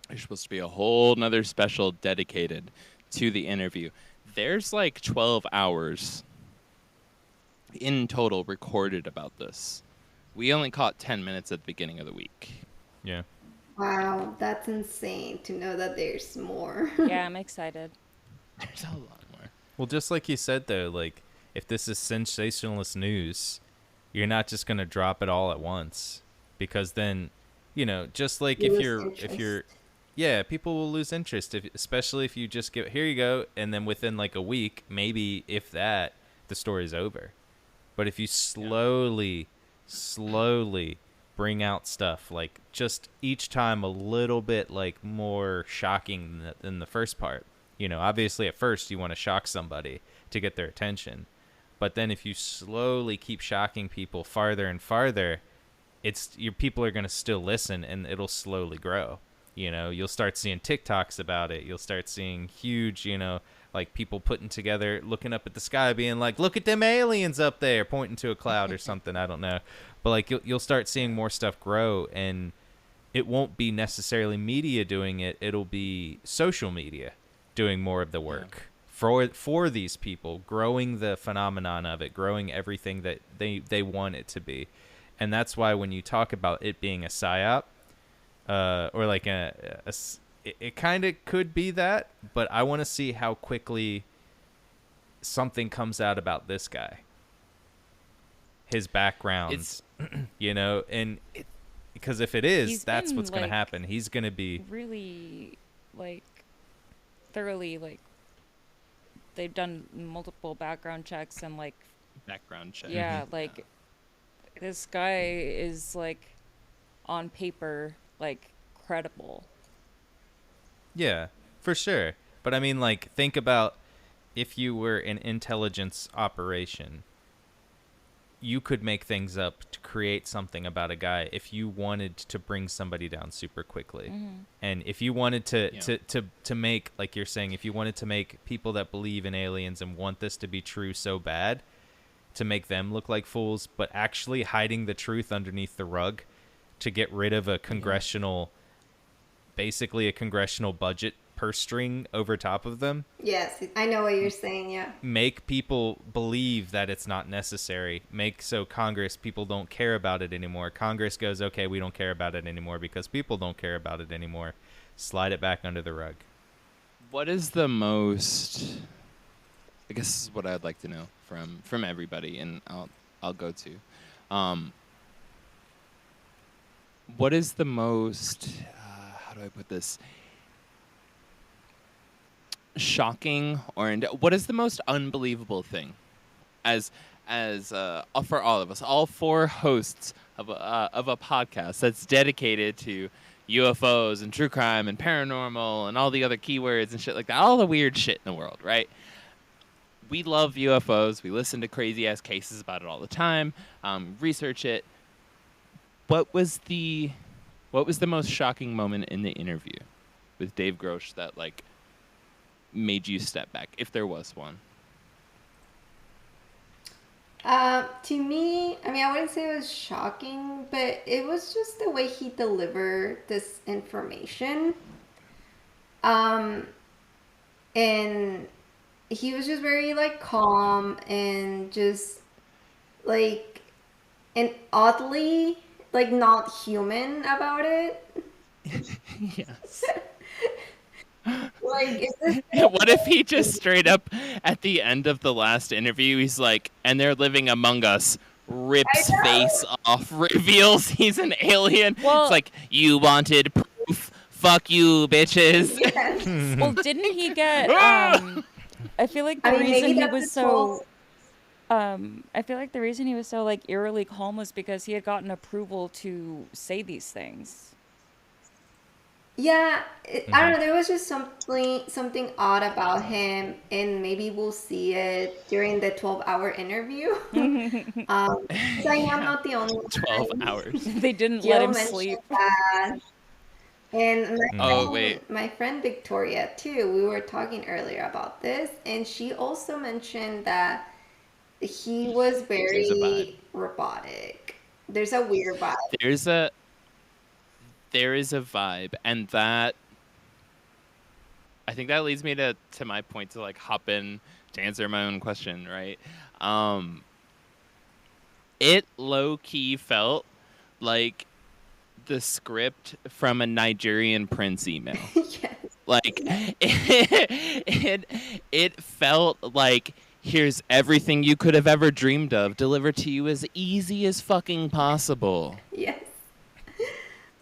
there's supposed to be a whole nother special dedicated to the interview. There's like 12 hours in total recorded about this. We only caught 10 minutes at the beginning of the week. Yeah. Wow, that's insane to know that there's more. Yeah, I'm excited. There's a lot more. Well, just like you said, though, like, if this is sensationalist news, you're not just going to drop it all at once. Because then, you know, just like if you're, yeah, people will lose interest, especially if you just give, here you go, and then within like a week, maybe if that, the story's over. But if you slowly bring out stuff, like just each time a little bit like more shocking than the first part. You know, obviously at first you want to shock somebody to get their attention. But then if you slowly keep shocking people farther and farther, your people are going to still listen, and it'll slowly grow. You know, you'll start seeing TikToks about it. You'll start seeing huge, you know, like people putting together, looking up at the sky, being like, look at them aliens up there, pointing to a cloud or something. I don't know. But like you'll start seeing more stuff grow, and it won't be necessarily media doing it. It'll be social media doing more of the work for these people, growing the phenomenon of it, growing everything that they want it to be. And that's why when you talk about it being a psyop, or like it kind of could be that, but I want to see how quickly something comes out about this guy, his background, and because if it is, that's what's going to happen. He's going to be really like thoroughly like they've done multiple background checks and like Background check. yeah, like this guy is like on paper like credible. Yeah, for sure. But I mean, like, think about if you were an intelligence operation, you could make things up to create something about a guy if you wanted to bring somebody down super quickly. And if you wanted to make, like you're saying, if you wanted to make people that believe in aliens and want this to be true so bad, to make them look like fools, but actually hiding the truth underneath the rug to get rid of a congressional, basically a congressional budget purse string over top of them. Yes, I know what you're saying, yeah. Make people believe that it's not necessary. Make so people don't care about it anymore. Congress goes, okay, we don't care about it anymore because people don't care about it anymore. Slide it back under the rug. What is the most? I guess this is what I'd like to know from everybody, and I'll go to. What is the most? How do I put this? Shocking what is the most unbelievable thing, as for all of us, all four hosts of a podcast that's dedicated to UFOs and true crime and paranormal and all the other keywords and shit like that, all the weird shit in the world, right? We love UFOs. We listen to crazy ass cases about it all the time. Research it. What was the most shocking moment in the interview with Dave Grosh that like made you step back, if there was one? To me, I mean, I wouldn't say it was shocking, but it was just the way he delivered this information. And he was just very like calm and just like, and oddly like not human about it. Yes. Like, is this What if he just straight up at the end of the last interview, he's like, and they're living among us, rips face off, reveals he's an alien. Well, it's like, you wanted proof, fuck you, bitches. yes. well, didn't he get I feel like the reason he was so I feel like the reason he was so like eerily calm was because he had gotten approval to say these things. Yeah, I don't know. There was just something odd about him, and maybe we'll see it during the 12-hour interview. 'Cause I know I'm not the only one. 12 hours. They didn't Jill let him mentioned sleep. that. And My friend Victoria too. We were talking earlier about this, and she also mentioned that he was There's a vibe. very robotic. There's a weird vibe. There is a vibe, and that, I think that leads me to my point to like hop in to answer my own question, right? It low-key felt like the script from a Nigerian Prince email. Yes. Like, it felt like, here's everything you could have ever dreamed of, delivered to you as easy as fucking possible. Yes.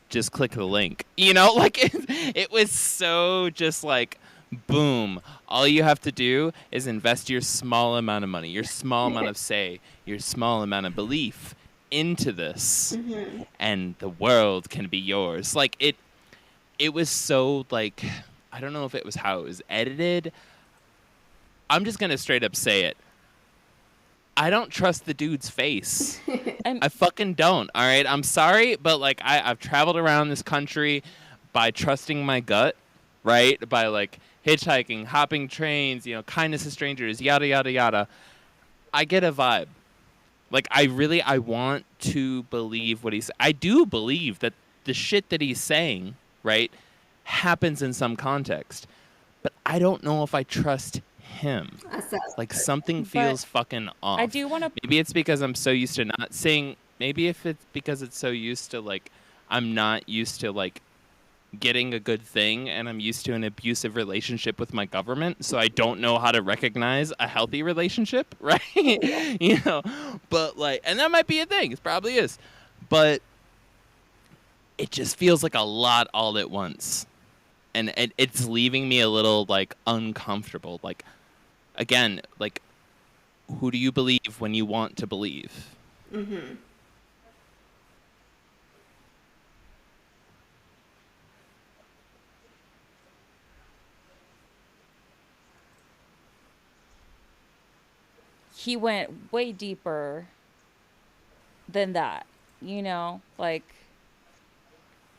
Just click the link. You know, like, it was so just like, boom. All you have to do is invest your small amount of money, your small amount of say, your small amount of belief into this, and the world can be yours. Like, it was so, like, I don't know if it was how it was edited. I'm just going to straight up say it. I don't trust the dude's face. I fucking don't, all right? I'm sorry, but, like, I've traveled around this country by trusting my gut, right? By, like, hitchhiking, hopping trains, you know, kindness to strangers, yada, yada, yada. I get a vibe. Like, I want to believe what he said. I do believe that the shit that he's saying, right, happens in some context. But I don't know if I trust him. Like something feels fucking off. I do want to. Maybe it's because I'm so used to not saying. Maybe if it's because it's so used to like I'm not used to like getting a good thing, and I'm used to an abusive relationship with my government, so I don't know how to recognize a healthy relationship, right? You know, but like, and that might be a thing. It probably is, but it just feels like a lot all at once, and it's leaving me a little like uncomfortable. Like, again, like, who do you believe when you want to believe? Mm-hmm. He went way deeper than that, you know, like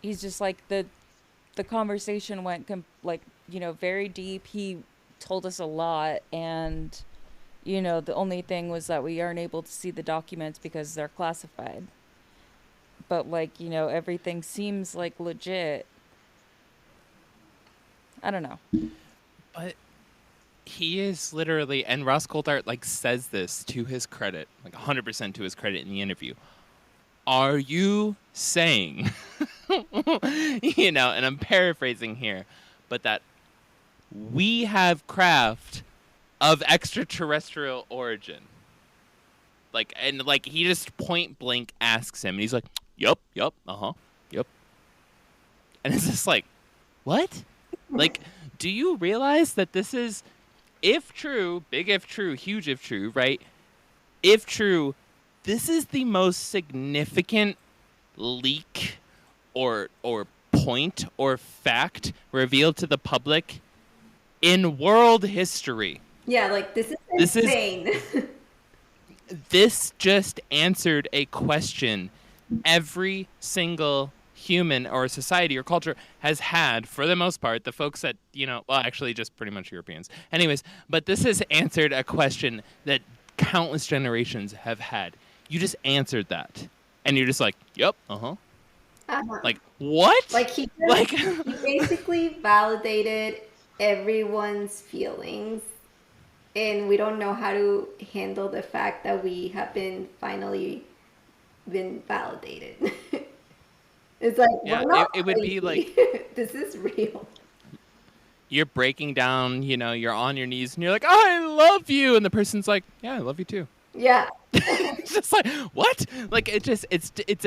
he's just like the conversation went like, you know, very deep. He told us a lot, and you know, the only thing was that we aren't able to see the documents because they're classified. But like, you know, everything seems like legit. I don't know. But he is literally, and Ross Coulthart like says this to his credit, like 100% to his credit in the interview. Are you saying, you know, and I'm paraphrasing here, but that we have craft of extraterrestrial origin? Like, and like he just point blank asks him, and he's like, "Yup, yup, yup," and it's just like, what? Like, do you realize that this is, if true, big if true, huge if true, right? If true, this is the most significant leak or point or fact revealed to the public in world history. Yeah, like this is insane. This just answered a question every single human or society or culture has had, for the most part. The folks that, you know, well, actually just pretty much Europeans. Anyways, but this has answered a question that countless generations have had. You just answered that. And you're just like, yep, Like, what? Like he basically validated everyone's feelings, and we don't know how to handle the fact that we have finally been validated. It's like, yeah, we're not it would be like, this is real. You're breaking down, you know, you're on your knees and you're like, I love you. And the person's like, yeah, I love you too. Yeah. It's just like, what? Like, it's a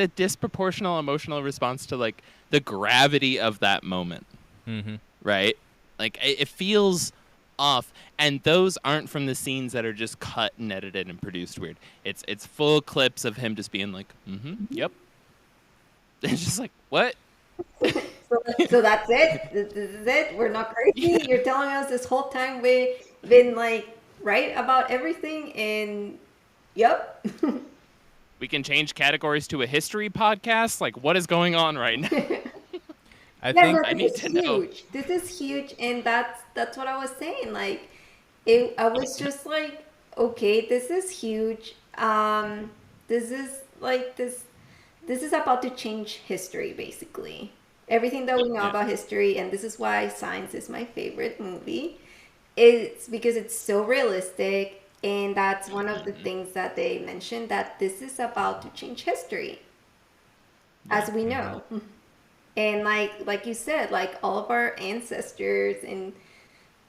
disproportional emotional response to like the gravity of that moment. Mm-hmm. Right? Like, it feels off. And those aren't from the scenes that are just cut and edited and produced weird. It's full clips of him just being like, yep. It's just like, what? So that's it? This is it? We're not crazy? You're telling us this whole time we've been like right about everything, and yep. We can change categories to a history podcast? Like, what is going on right now? I think I need to know. This is huge, and that's what I was saying. Like, I was just like, okay, this is huge. This is like this is about to change history, basically. Everything that we know about history, and this is why Science is my favorite movie. It's because it's so realistic, and that's one of the things that they mentioned, that this is about to change history, as we know. And like you said, like all of our ancestors and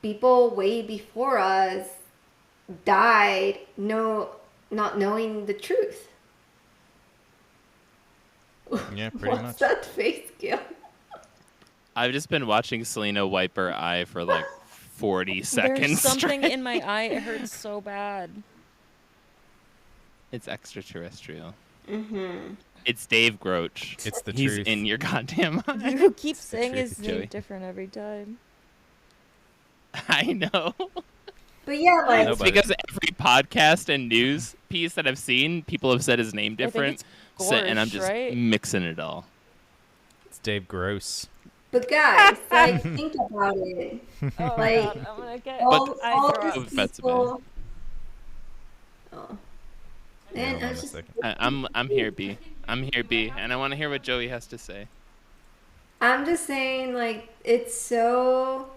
people way before us died not knowing the truth. Yeah, pretty What's much. that face, Gil? I've just been watching Selena wipe her eye for like 40 seconds There's something straight. in my eye. It hurts so bad. It's extraterrestrial. Mm-hmm. It's Dave Groach. It's the He's truth. in your goddamn eye. You keep saying truth, his Joey. name different every time. I know. But yeah, like know, It's but because every podcast and news piece that I've seen, people have said his name different. it's And I'm Gorsh, just right? mixing it all. It's Dave Gross. but guys, like think about it. Oh Like, God, I'm gonna get All eye drops. these That's people. Oh. Hang Man, on I a was just second. I'm here, B. I'm here, B. And I want to hear what Joey has to say. I'm just saying, like, it's so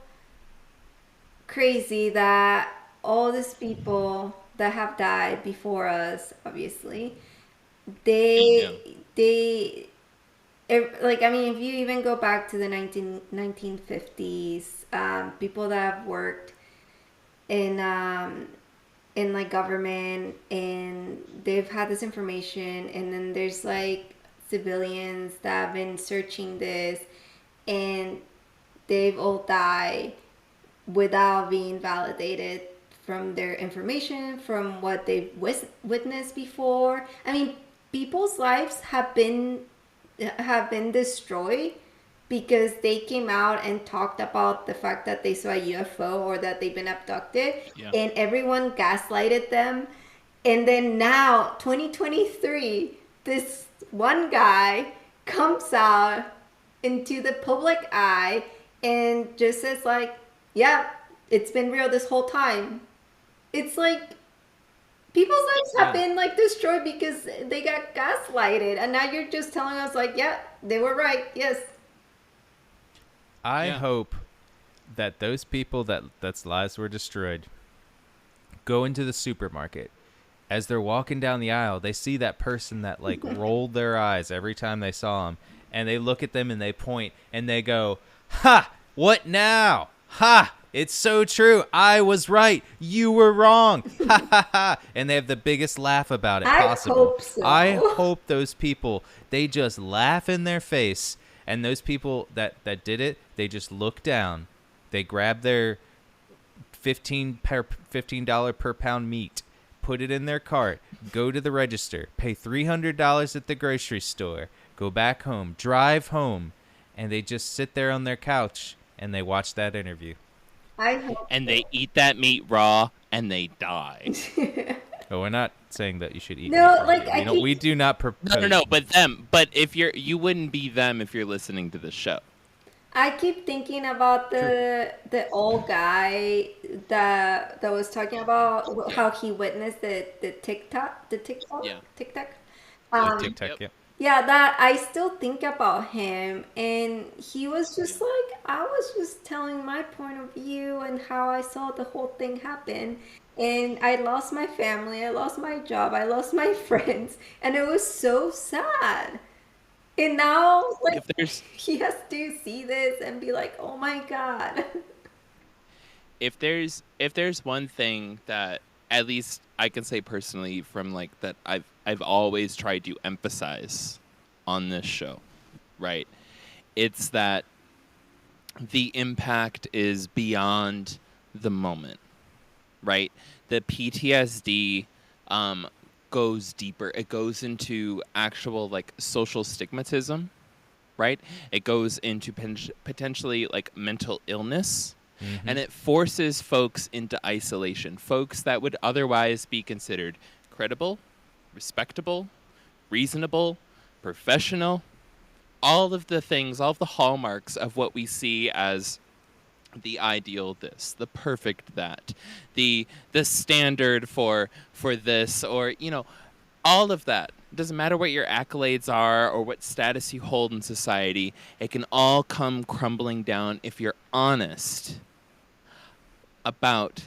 crazy that all these people that have died before us, obviously, they like, I mean, if you even go back to the 1950s, people that have worked in like government, and they've had this information, and then there's like civilians that have been searching this, and they've all died without being validated from their information, from what they've witnessed before. I mean, people's lives have been destroyed because they came out and talked about the fact that they saw a UFO or that they've been abducted, Yeah. and everyone gaslighted them. And then now, 2023, this one guy comes out into the public eye and just says like, yeah, it's been real this whole time. It's like people's lives have been like destroyed because they got gaslighted, and now you're just telling us like, yeah, they were right. Yes. I Yeah. hope that those people that's lives were destroyed go into the supermarket. As they're walking down the aisle, they see that person that like rolled their eyes every time they saw him, and they look at them and they point and they go, "Ha! What now? Ha! It's so true. I was right. You were wrong. Ha ha ha!" And they have the biggest laugh about it I possible. hope so. I hope those people, they just laugh in their face, and those people that did it, they just look down. They grab their $15 per pound meat, put it in their cart, go to the register, pay $300 at the grocery store, go back home, drive home, and they just sit there on their couch and they watch that interview. I hope. And they eat that meat raw and they die. Oh, we're not saying that you should eat. No, meat, like, Robbie. I keep- We do not propose. No. But them. But if you wouldn't be them if you're listening to the show. I keep thinking about the old guy that was talking about how he witnessed the TikTok Yeah. TikTok. Tic Tac, Yep. yeah. Yeah, that I still think about him, and he was just like, I was just telling my point of view and how I saw the whole thing happen, and I lost my family, I lost my job, I lost my friends, and it was so sad. And now, like, If there's he has to see this and be like, oh my god. if there's one thing that at least I can say personally from like that I've always tried to emphasize on this show, right? It's that the impact is beyond the moment, right? The PTSD goes deeper. It goes into actual like social stigmatism, right? It goes into potentially like mental illness. And it forces folks into isolation. Folks that would otherwise be considered credible, respectable, reasonable, professional, all of the things, all of the hallmarks of what we see as the ideal this, the perfect that, the standard for this, or all of that. It doesn't matter what your accolades are or what status you hold in society. It can all come crumbling down if you're honest about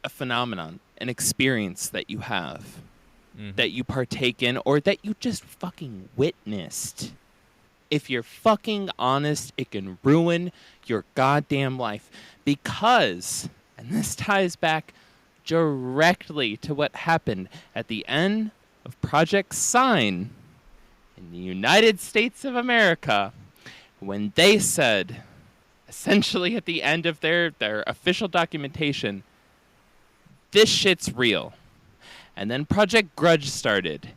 a phenomenon, an experience that you have, that you partake in, or that you just fucking witnessed. If you're fucking honest, it can ruin your goddamn life. Because, and this ties back directly to what happened at the end of Project Sign in the United States of America, when they said, essentially at the end of their official documentation, this shit's real. And then Project Grudge started.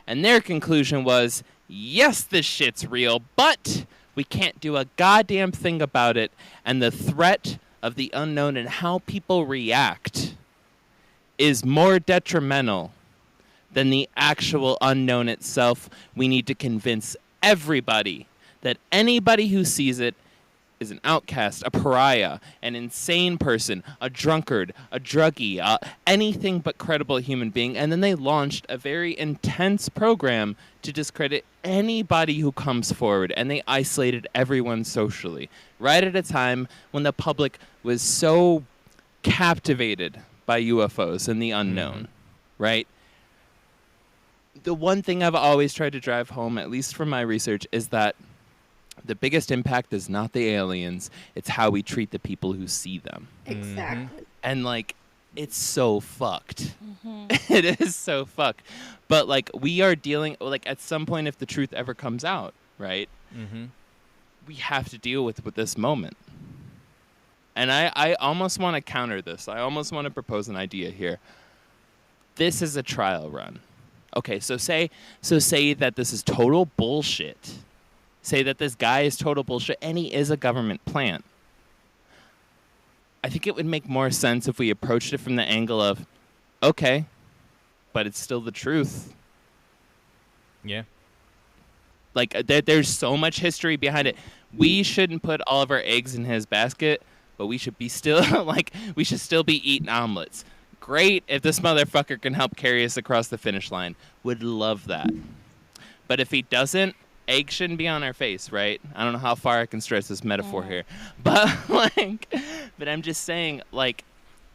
And their conclusion was, yes, this shit's real, but we can't do a goddamn thing about it. And the threat of the unknown and how people react is more detrimental than the actual unknown itself. We need to convince everybody that anybody who sees it is an outcast, a pariah, an insane person, a drunkard, a druggie, anything but credible human being. And then they launched a very intense program to discredit anybody who comes forward. And they isolated everyone socially, right at a time when the public was so captivated by UFOs and the unknown, right? The one thing I've always tried to drive home, at least from my research, is that the biggest impact is not the aliens, it's how we treat the people who see them. Exactly. And, like, it's so fucked. It is so fucked. But, like, we are dealing, like, at some point, if the truth ever comes out, right, we have to deal with this moment. And I almost want to counter this. I almost want to propose an idea here. This is a trial run. Okay, so say that this is total bullshit. Say that this guy is total bullshit and he is a government plant. I think it would make more sense if we approached it from the angle of, okay, but it's still the truth. Yeah. Like, there's so much history behind it. We shouldn't put all of our eggs in his basket, but we should be still, like, we should still be eating omelets. Great if this motherfucker can help carry us across the finish line. Would love that. But if he doesn't, egg shouldn't be on our face, right? I don't know how far I can stretch this metaphor here. But, like, but I'm just saying, like,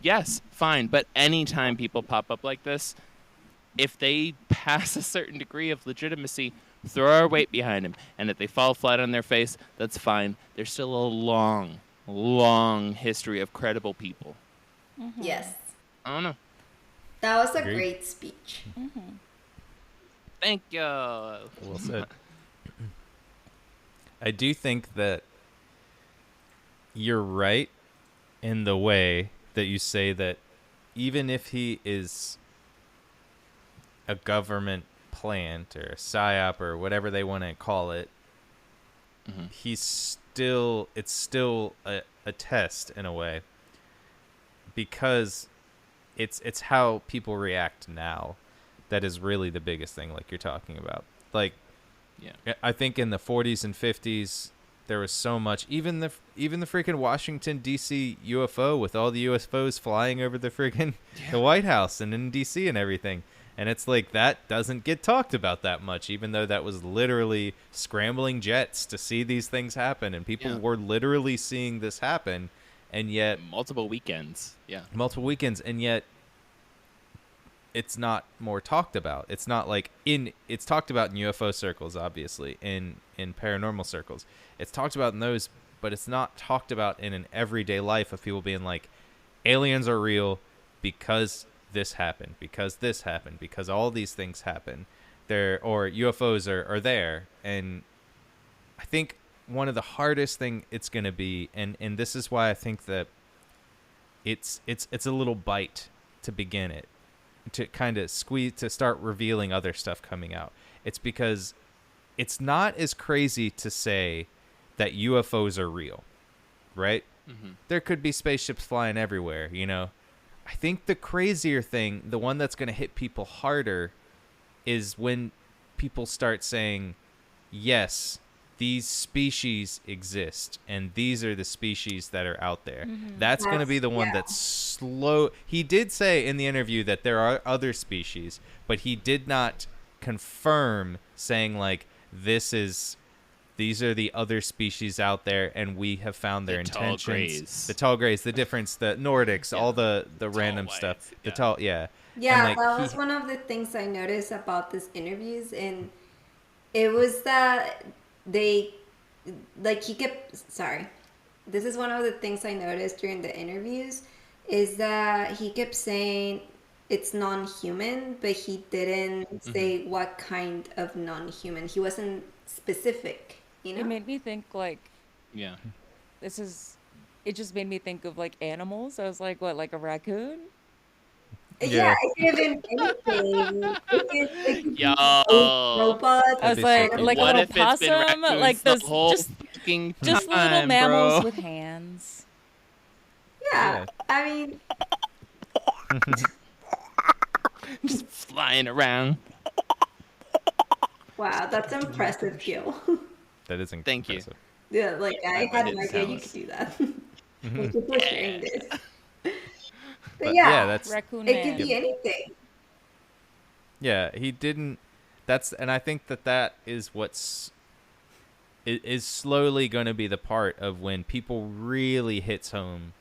yes, fine. But anytime people pop up like this, if they pass a certain degree of legitimacy, throw our weight behind them. And if they fall flat on their face, that's fine. There's still a long, long history of credible people. Yes. I don't know. That was a Agreed. great speech. Thank you. Well said. I do think that you're right in the way that you say that even if he is a government plant or a psyop or whatever they want to call it, it's still a test in a way, because it's how people react now that is really the biggest thing, like you're talking about. Like, yeah, I think in the 40s and 50s there was so much, even the freaking Washington DC UFO with all the UFOs flying over the freaking the White House and in DC and everything. And it's like, that doesn't get talked about that much, even though that was literally scrambling jets to see these things happen, and people were literally seeing this happen. And yet multiple weekends, and yet it's not more talked about. It's not like it's talked about in UFO circles, obviously, in paranormal circles. It's talked about in those, but it's not talked about in an everyday life of people being like, aliens are real because this happened, because this happened, because all these things happen. Or UFOs are there. And I think one of the hardest thing it's going to be, and this is why I think that it's a little bite to begin it, to kind of squeeze, to start revealing other stuff coming out. It's because it's not as crazy to say that UFOs are real, right? There could be spaceships flying everywhere, you know. I think the crazier thing, the one that's going to hit people harder, is when people start saying, yes, these species exist, and these are the species that are out there. That's going to be the one that's slow. He did say in the interview that there are other species, but he did not confirm, saying like, these are the other species out there, and we have found their intentions. The tall grays, the difference, the Nordics, all the random whites, stuff. yeah. The tall, Yeah, and, like, that was one of the things I noticed about these interviews, and it was that they, like, this is one of the things I noticed during the interviews, is that he kept saying it's non-human, but he didn't say what kind of non-human. He wasn't specific, you know? It made me think, like, Yeah. it just made me think of, like, animals. I was like, what, like a raccoon? Yeah, it could have been anything. It could Yo. be robots. I was be like, so like a cool. What little if it's been possum, raccoons like the those, whole just fucking little time, mammals bro? with hands. Yeah, I mean, Just flying around. wow, that's impressive, Gil. that is Thank you. impressive. Yeah, like I But had it no idea you sounds- could do that. Thank you for sharing this. But yeah, yeah, that's Raccoon it could Man. be anything. yeah. He didn't. And I think that is what's is slowly going to be the part of when people really hits home.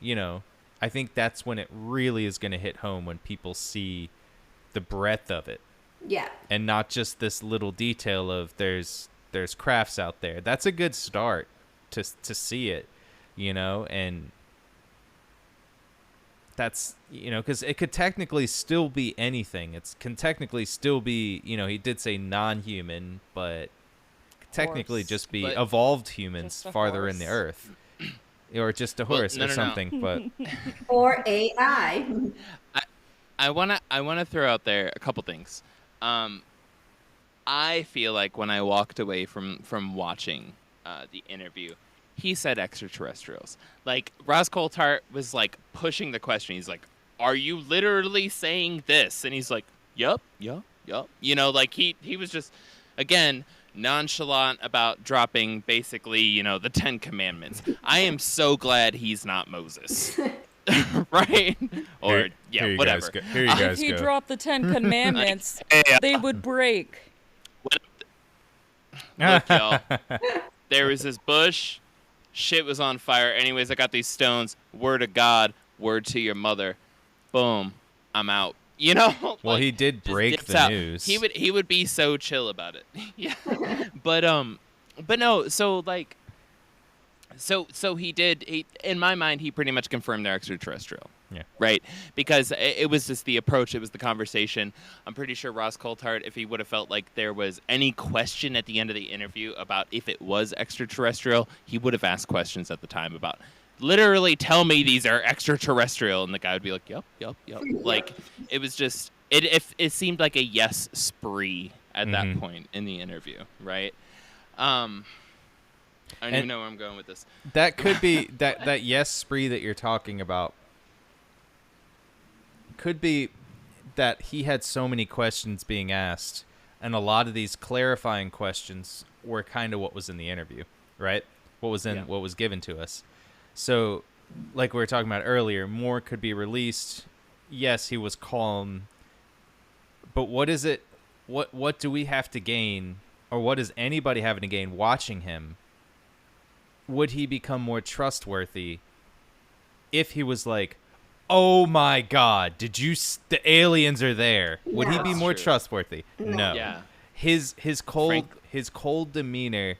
I think that's when it really is going to hit home, when people see the breadth of it, Yeah. and not just this little detail of there's crafts out there. That's a good start to see it, and that's because it could technically still be anything. It can technically still be, he did say non-human, but technically Horse. just be But- evolved humans Just a farther in the horse. earth, or just a Well, horse no, or no, no. something. But Or AI. I wanna throw out there a couple things. I feel like when I walked away from watching the interview, he said extraterrestrials. Like Ross Coulthart was like pushing the question. He's like, "Are you literally saying this?" And he's like, "Yup, yup, yup." Like he was just again nonchalant about dropping basically the 10 Commandments. I am so glad he's not Moses. Right? Or here you whatever. guys go. Here you guys If he go. dropped the 10 Commandments, they would break. Look, y'all. There was this bush. Shit was on fire. Anyways, I got these stones. Word of God. Word to your mother. Boom. I'm out. Well, Like, he did just break dips the out. news. He would be so chill about it. Yeah. But no. So like. So he did. In my mind, he pretty much confirmed they're extraterrestrial. Yeah. Right? Because it was just the approach. It was the conversation. I'm pretty sure Ross Coulthart, if he would have felt like there was any question at the end of the interview about if it was extraterrestrial, he would have asked questions at the time about, literally tell me these are extraterrestrial. And the guy would be like, yup, yup, yup. Like, it was just, it seemed like a yes spree at that point in the interview. Right? I don't even know where I'm going with this. That could be that yes spree that you're talking about. Could be that he had so many questions being asked, and a lot of these clarifying questions were kind of what was in the interview, right? What was given to us. So, like we were talking about earlier, more could be released. Yes, he was calm, but what is it? What do we have to gain, or what is anybody having to gain watching him? Would he become more trustworthy if he was like, "Oh my God, did you? The aliens are there." Would he be That's more true. trustworthy? No. Yeah. His Frank- cold demeanor,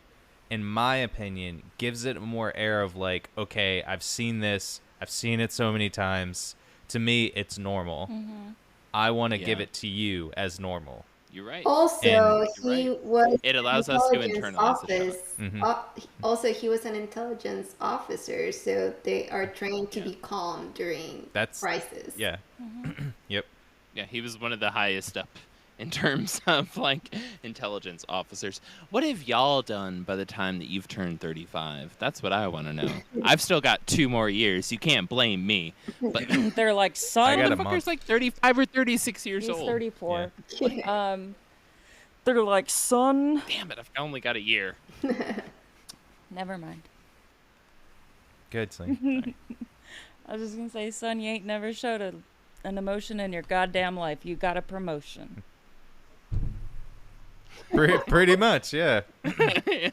in my opinion, gives it a more air of like, okay, I've seen this. I've seen it so many times. To me, it's normal. I want to give Yeah. it to you as normal. You're right. Also, And- he Right. was It allows us to intelligence internalize the shock. office. Mhm. Also, he was an intelligence officer, so they are trained to Yeah. be calm during That's crisis. Yeah. Yep. Yeah, he was one of the highest up in terms of like intelligence officers. What have y'all done by the time that you've turned 35? That's what I want to know. I've still got 2 more years. You can't blame me. But They're like, son, got a motherfucker's month. like 35 or 36 years he's old. 34. Yeah. They're like, son. Damn it, I've only got a year. Never mind. Good thing. I was just gonna say, son, you ain't never showed an emotion in your goddamn life. You got a promotion. Pretty much, yeah.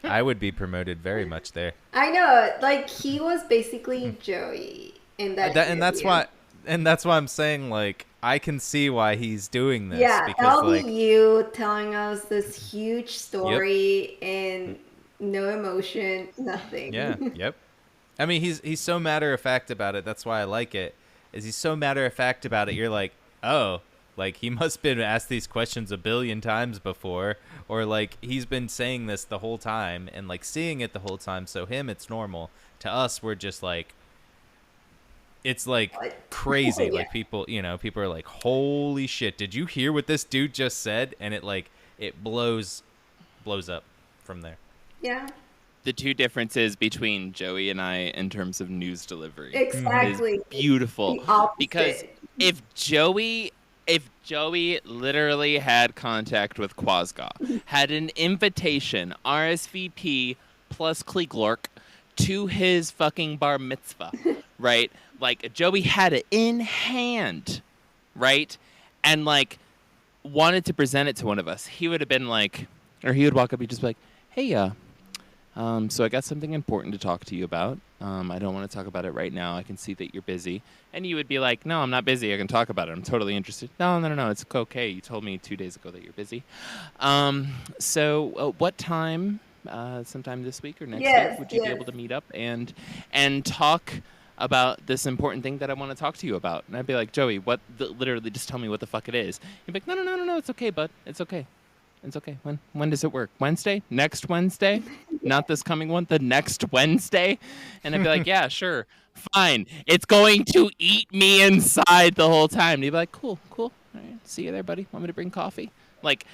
I would be promoted very much there. I know, like he was basically Joey in that. And that's interview. why I'm saying, like, I can see why he's doing this. Yeah, because that'll like be you telling us this huge story and no emotion, nothing. yeah, yep. I mean, he's so matter of fact about it. That's why I like it. Is he's so matter of fact about it? You're like, oh, like he must have been asked these questions a billion times before, or like he's been saying this the whole time and like seeing it the whole time. So him, it's normal. To us, we're just like, it's like crazy. Yeah. Like people are like, holy shit, did you hear what this dude just said? And it blows up from there. Yeah, The two differences between Joey and I in terms of news delivery exactly. is beautiful. The opposite. Because if Joey literally had contact with Quasga, had an invitation, RSVP plus Kleeglork to his fucking bar mitzvah, right? Like, Joey had it in hand, right? And, like, wanted to present it to one of us. He would have been like, or he would walk up and just be like, hey, so I got something important to talk to you about. I don't want to talk about it right now. I can see that you're busy. And you would be like, no, I'm not busy. I can talk about it. I'm totally interested. No. It's okay. You told me 2 days ago that you're busy. So what time, sometime this week or next week, would you be able to meet up and talk about this important thing that I want to talk to you about? And I'd be like, Joey, literally just tell me what the fuck it is. He'd be like, no. It's okay, bud. It's okay. It's okay. When does it work? Wednesday? Next Wednesday? Not this coming one, the next Wednesday? And I'd be like, yeah, sure. Fine. It's going to eat me inside the whole time. And he'd be like, cool. All right. See you there, buddy. Want me to bring coffee? Like,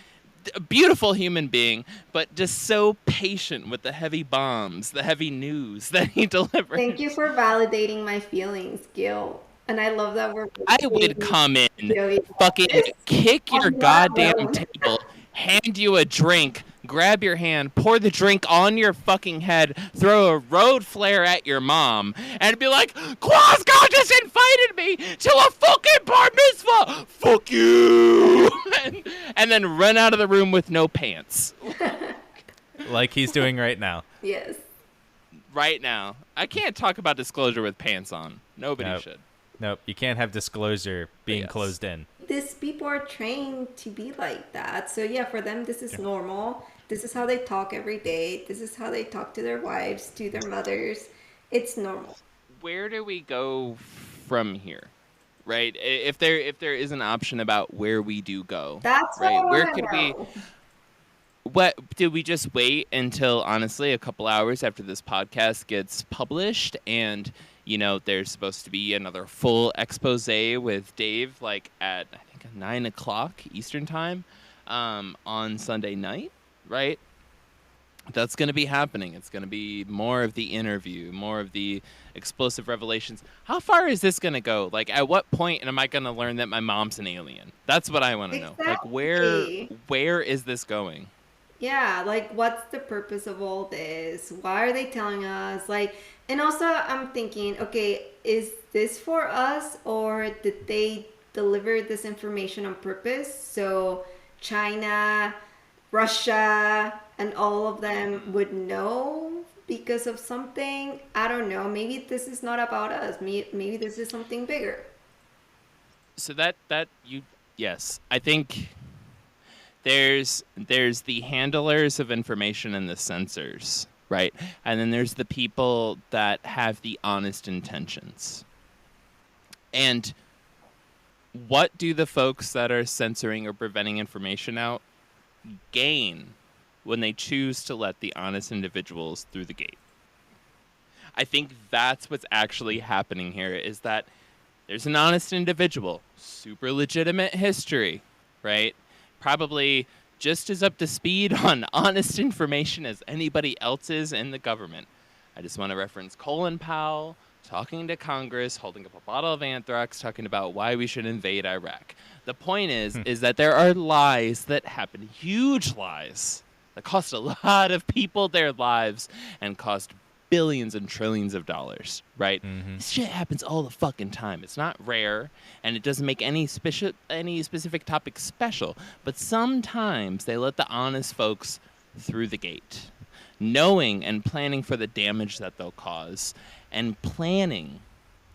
a beautiful human being, but just so patient with the heavy bombs, the heavy news that he delivers. Thank you for validating my feelings, Gil. And I love that we're... I would come in, fucking kick your goddamn table, hand you a drink, grab your hand, pour the drink on your fucking head, throw a road flare at your mom, and be like, Quasco just invited me to a fucking bar mitzvah! Fuck you! and then run out of the room with no pants. Like he's doing right now. Yes. Right now. I can't talk about disclosure with pants on. Nobody should. Nope, you can't have disclosure being closed in. These people are trained to be like that. So yeah, for them, this is normal. This is how they talk every day. This is how they talk to their wives, to their mothers. It's normal. Where do we go from here? Right? If there is an option about where we do go. That's right. What where could we What did we just wait until, honestly, a couple hours after this podcast gets published and there's supposed to be another full expose with Dave, like at, I think, 9 o'clock Eastern time on Sunday night, right? That's going to be happening. It's going to be more of the interview, more of the explosive revelations. How far is this going to go? Like, at what point am I going to learn that my mom's an alien? That's what I want to know. Like, where is this going? Yeah, like, what's the purpose of all this? Why are they telling us? Like, and also I'm thinking, okay, is this for us, or did they deliver this information on purpose? So China, Russia, and all of them would know because of something. I don't know. Maybe this is not about us. Maybe this is something bigger. So yes, I think there's the handlers of information and the censors, right? And then there's the people that have the honest intentions. And what do the folks that are censoring or preventing information out gain when they choose to let the honest individuals through the gate? I think that's what's actually happening here, is that there's an honest individual, super legitimate history, right? Probably just as up to speed on honest information as anybody else is in the government. I just want to reference Colin Powell talking to Congress, holding up a bottle of anthrax, talking about why we should invade Iraq. The point is that there are lies that happen, huge lies, that cost a lot of people their lives and cost billions and trillions of dollars, right? Mm-hmm. This shit happens all the fucking time. It's not rare, and it doesn't make any specific topic special, but sometimes they let the honest folks through the gate, knowing and planning for the damage that they'll cause, and planning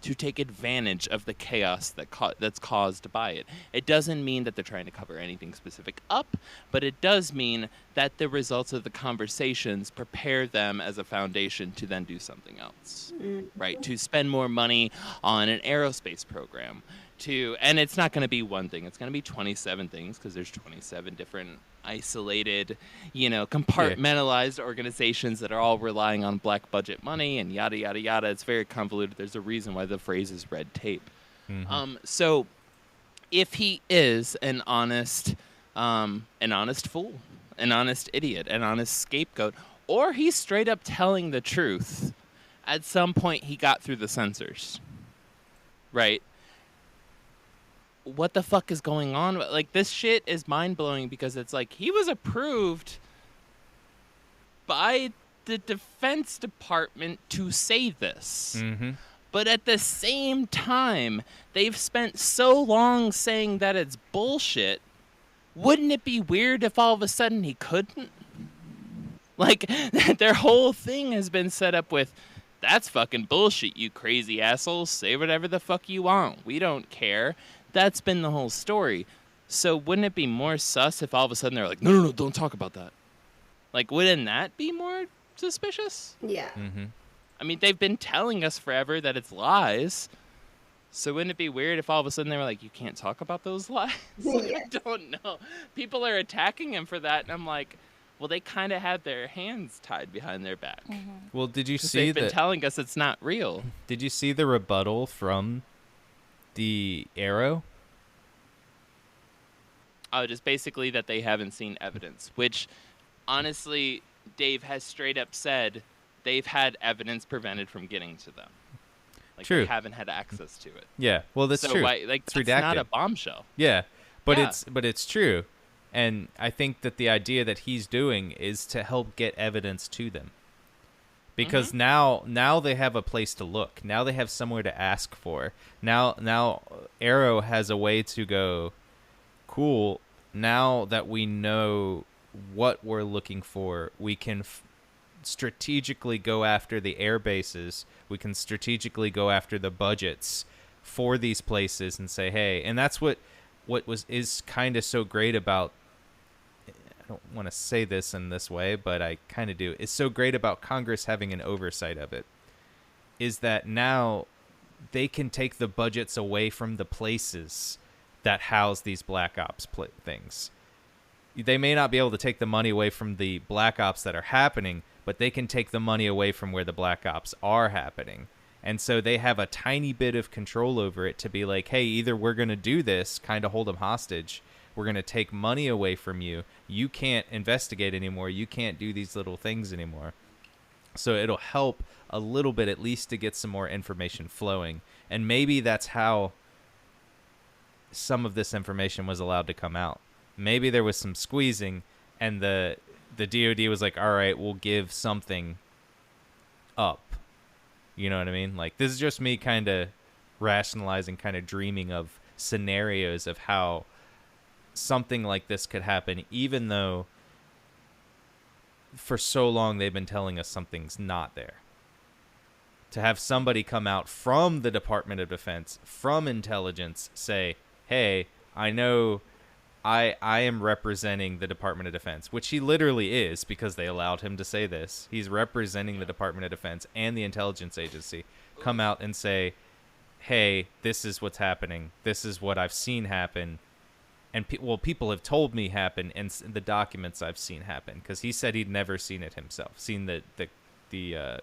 to take advantage of the chaos that's caused by it. It doesn't mean that they're trying to cover anything specific up, but it does mean that the results of the conversations prepare them as a foundation to then do something else, right? To spend more money on an aerospace program, and it's not going to be one thing. It's going to be 27 things, because there's 27 different isolated, compartmentalized organizations that are all relying on black budget money and yada, yada, yada. It's very convoluted. There's a reason why the phrase is red tape. Mm-hmm. So if he is an honest fool, an honest idiot, an honest scapegoat, or he's straight up telling the truth, at some point he got through the censors, right? What the fuck is going on? Like, this shit is mind-blowing, because it's like, he was approved by the Defense Department to say this. Mm-hmm. But at the same time, they've spent so long saying that it's bullshit. Wouldn't it be weird if all of a sudden he couldn't? Like, their whole thing has been set up with, that's fucking bullshit, you crazy assholes. Say whatever the fuck you want. We don't care. That's been the whole story. So wouldn't it be more sus if all of a sudden they're like, no, don't talk about that? Like, wouldn't that be more suspicious? Yeah. Mm-hmm. I mean, they've been telling us forever that it's lies. So wouldn't it be weird if all of a sudden they were like, you can't talk about those lies? Yeah. I don't know. People are attacking him for that, and I'm like, well, they kind of had their hands tied behind their back. Well, did you 'Cause see they've been telling us it's not real. Did you see the rebuttal from the Arrow? Oh, just basically that they haven't seen evidence, which, honestly, Dave has straight up said they've had evidence prevented from getting to them. Like, True. They haven't had access to it. Yeah. Well, that's so true. Why, like, It's that's redacted. not a bombshell. Yeah, but Yeah. it's true, and I think that the idea that he's doing is to help get evidence to them, because now they have a place to look. Now they have somewhere to ask for. Now Arrow has a way to go. Cool. Now that we know what we're looking for, we can strategically go after the air bases. We can strategically go after the budgets for these places and say, hey, and that's what is kind of so great about, I don't want to say this in this way, but I kind of do. It's so great about Congress having an oversight of it, is that now they can take the budgets away from the places that house these black ops things. They may not be able to take the money away from the black ops that are happening, but they can take the money away from where the black ops are happening. And so they have a tiny bit of control over it to be like, hey, either we're going to do this, kind of hold them hostage. We're going to take money away from you. You can't investigate anymore. You can't do these little things anymore. So it'll help a little bit, at least, to get some more information flowing. And maybe that's how some of this information was allowed to come out. Maybe there was some squeezing, and the DOD was like, all right, we'll give something up. You know what I mean? Like, this is just me kind of rationalizing, kind of dreaming of scenarios of how something like this could happen, even though for so long they've been telling us something's not there. To have somebody come out from the Department of Defense, from intelligence, say, hey, I know I am representing the Department of Defense, which he literally is, because they allowed him to say this. He's representing the Department of Defense and the intelligence agency. Come out and say, hey, this is what's happening. This is what I've seen happen. And people have told me happen, and the documents I've seen happen, because he said he'd never seen it himself, seen the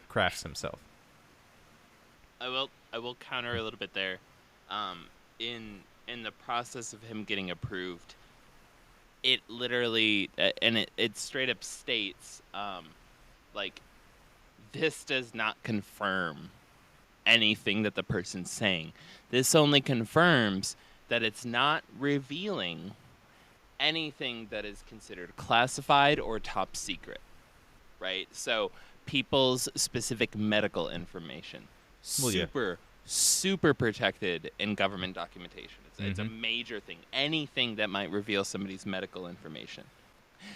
crafts himself. I will counter a little bit there. In the process of him getting approved, it literally and it straight up states like, this does not confirm anything that the person's saying. This only confirms that it's not revealing anything that is considered classified or top secret, right? So people's specific medical information, Well, yeah. super protected in government documentation. It's a Mhm. major thing. Anything that might reveal somebody's medical information.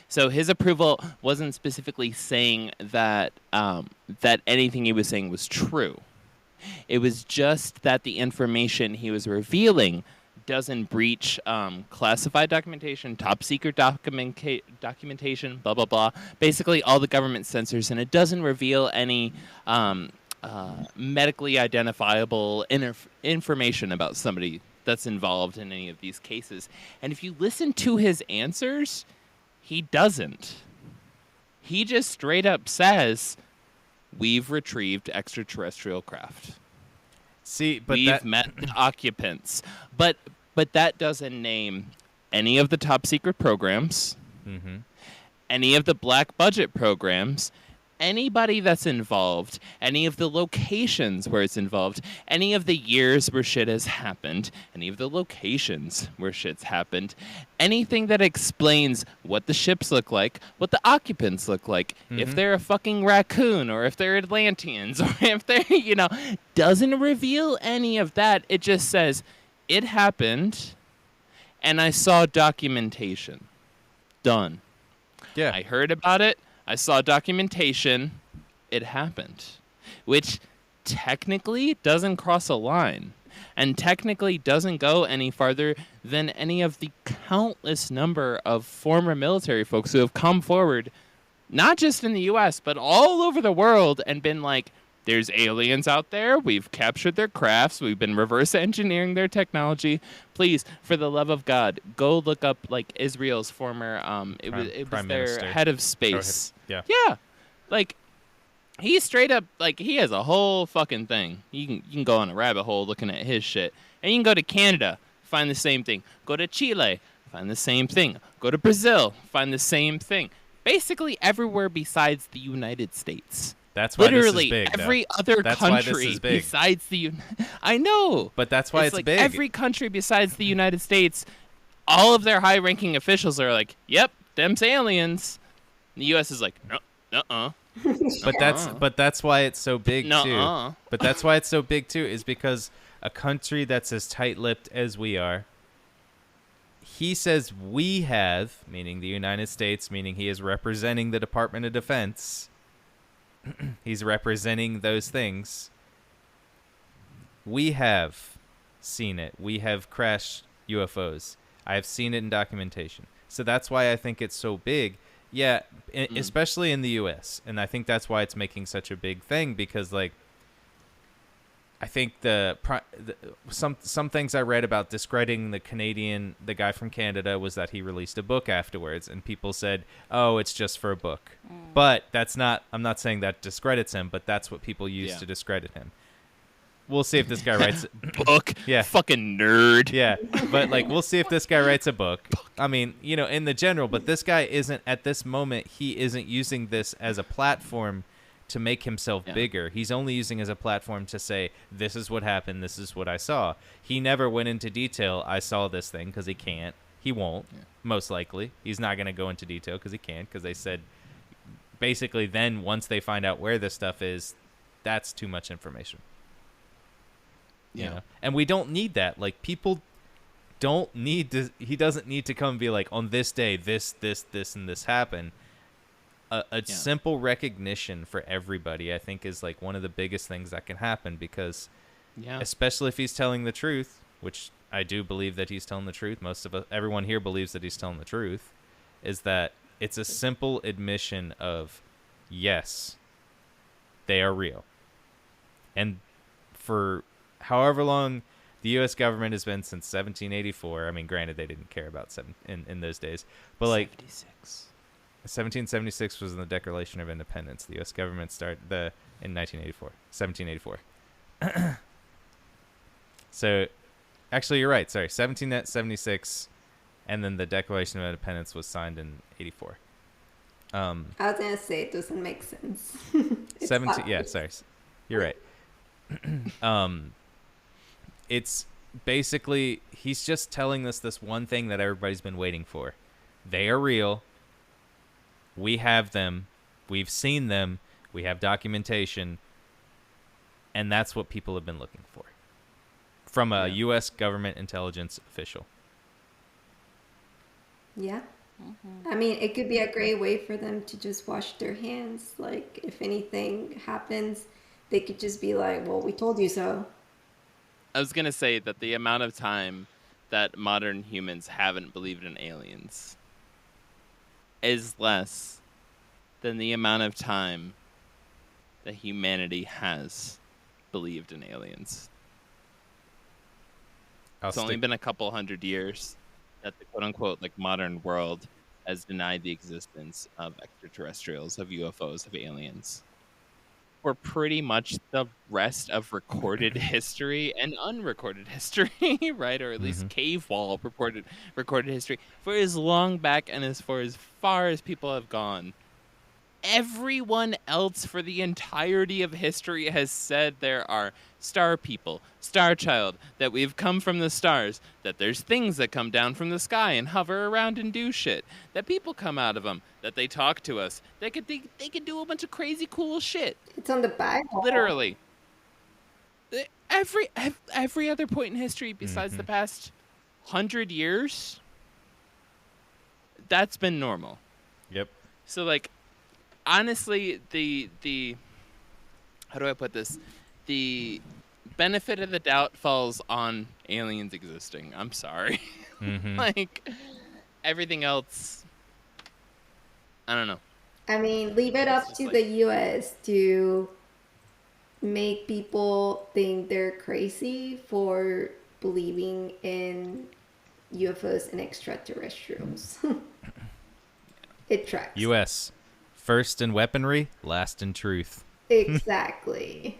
So his approval wasn't specifically saying that that anything he was saying was true. It was just that the information he was revealing doesn't breach classified documentation, top secret documentation, blah, blah, blah. Basically, all the government censors, and it doesn't reveal any medically identifiable information about somebody that's involved in any of these cases. And if you listen to his answers, he doesn't. He just straight up says, we've retrieved extraterrestrial craft. See, but We've met the occupants. But that doesn't name any of the top secret programs, Mhm. any of the black budget programs, anybody that's involved, any of the locations where it's involved, any of the years where shit has happened, any of the locations where shit's happened, anything that explains what the ships look like, what the occupants look like, if they're a fucking raccoon or if they're Atlanteans or if they're, doesn't reveal any of that. It just says it happened and I saw documentation. Done. Yeah. I heard about it. I saw documentation. It happened. Which technically doesn't cross a line. And technically doesn't go any farther than any of the countless number of former military folks who have come forward, not just in the U.S., but all over the world and been like, there's aliens out there. We've captured their crafts. We've been reverse engineering their technology. Please, for the love of God, go look up like Israel's former it was Prime their Minister. head of space. Yeah. Yeah. Like he straight up like he has a whole fucking thing. You can go on a rabbit hole looking at his shit. And you can go to Canada, find the same thing. Go to Chile, find the same thing. Go to Brazil, find the same thing. Basically everywhere besides the United States. That's why Literally this is big. every though. other That's why this country is big. besides the I know. But that's why it's like big. Every country besides the United States, all of their high-ranking officials are like, "Yep, them's aliens." And the U.S. is like, "No, uh-uh." But that's why it's so big Nuh-uh. too. But that's why it's so big too is because a country that's as tight-lipped as we are. He says we have, meaning the United States, meaning he is representing the Department of Defense. He's representing those things. We have seen it. We have crashed UFOs. I have seen it in documentation. So that's why I think it's so big. Yeah, especially in the U.S. And I think that's why it's making such a big thing because, like, I think some things I read about discrediting the guy from Canada was that he released a book afterwards, and people said, "Oh, it's just for a book." But that's not. I'm not saying that discredits him, but that's what people use to discredit him. We'll see if this guy writes book. Yeah, fucking nerd. Yeah, but like we'll see if this guy writes a book. I mean, in the general, but this guy isn't at this moment. He isn't using this as a platform to make himself bigger. He's only using as a platform to say, this is what happened, this is what I saw. He never went into detail, I saw this thing, because he can't. He won't, most likely. He's not going to go into detail because he can't, because they said, basically then, once they find out where this stuff is, that's too much information. You know? And we don't need that. Like, people don't need to, he doesn't need to come and be like, on this day, this, and this happened. A simple recognition for everybody, I think, is like one of the biggest things that can happen because, especially if he's telling the truth, which I do believe that he's telling the truth. Most of us, everyone here believes that he's telling the truth, is that it's a simple admission of, yes, they are real. And for however long the U.S. government has been since 1784, I mean, granted, they didn't care about in those days, but like 1776 was in the Declaration of Independence. The U.S. government started in 1784. So, actually, you're right. Sorry, 1776, and then the Declaration of Independence was signed in 84. I was gonna say it doesn't make sense. 17. Yeah, sorry, you're right. It's basically he's just telling us this one thing that everybody's been waiting for. They are real. We have them. We've seen them. We have documentation. And that's what people have been looking for from a U.S. government intelligence official. Yeah. I mean, it could be a great way for them to just wash their hands. Like, if anything happens, they could just be like, well, we told you so. I was going to say that the amount of time that modern humans haven't believed in aliens is less than the amount of time that humanity has believed in aliens. It's only been a couple hundred years that the quote-unquote like modern world has denied the existence of extraterrestrials, of UFOs, of aliens. For pretty much the rest of recorded history and unrecorded history, right? Or at least cave wall recorded history. For as long back and as far as people have gone, everyone else for the entirety of history has said there are star people, star child, that we've come from the stars, that there's things that come down from the sky and hover around and do shit, that people come out of them, that they talk to us, they could do a bunch of crazy cool shit. It's on the Bible. Literally. Every other point in history besides the past 100 years, that's been normal. Yep. So, like, honestly, the how do I put this? The benefit of the doubt falls on aliens existing. I'm sorry. Like, everything else, I don't know. I mean, leave it up to the U.S. to make people think they're crazy for believing in UFOs and extraterrestrials. It tracks. U.S. First in weaponry, last in truth. Exactly.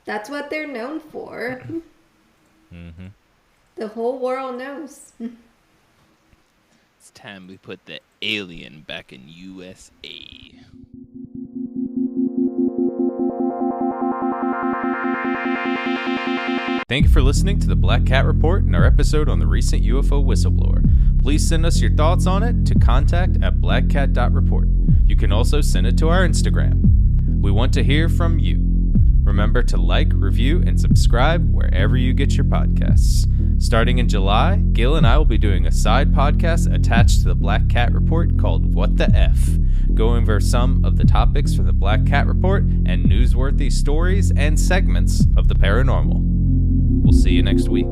That's what they're known for. The whole world knows. It's time we put the alien back in USA. Thank you for listening to the Black Cat Report and our episode on the recent UFO whistleblower. Please send us your thoughts on it to contact@blackcat.report. You can also send it to our Instagram. We want to hear from you. Remember to like, review, and subscribe wherever you get your podcasts. Starting in July, Gil and I will be doing a side podcast attached to the Black Cat Report called What the F, going over some of the topics from the Black Cat Report and newsworthy stories and segments of the paranormal. We'll see you next week.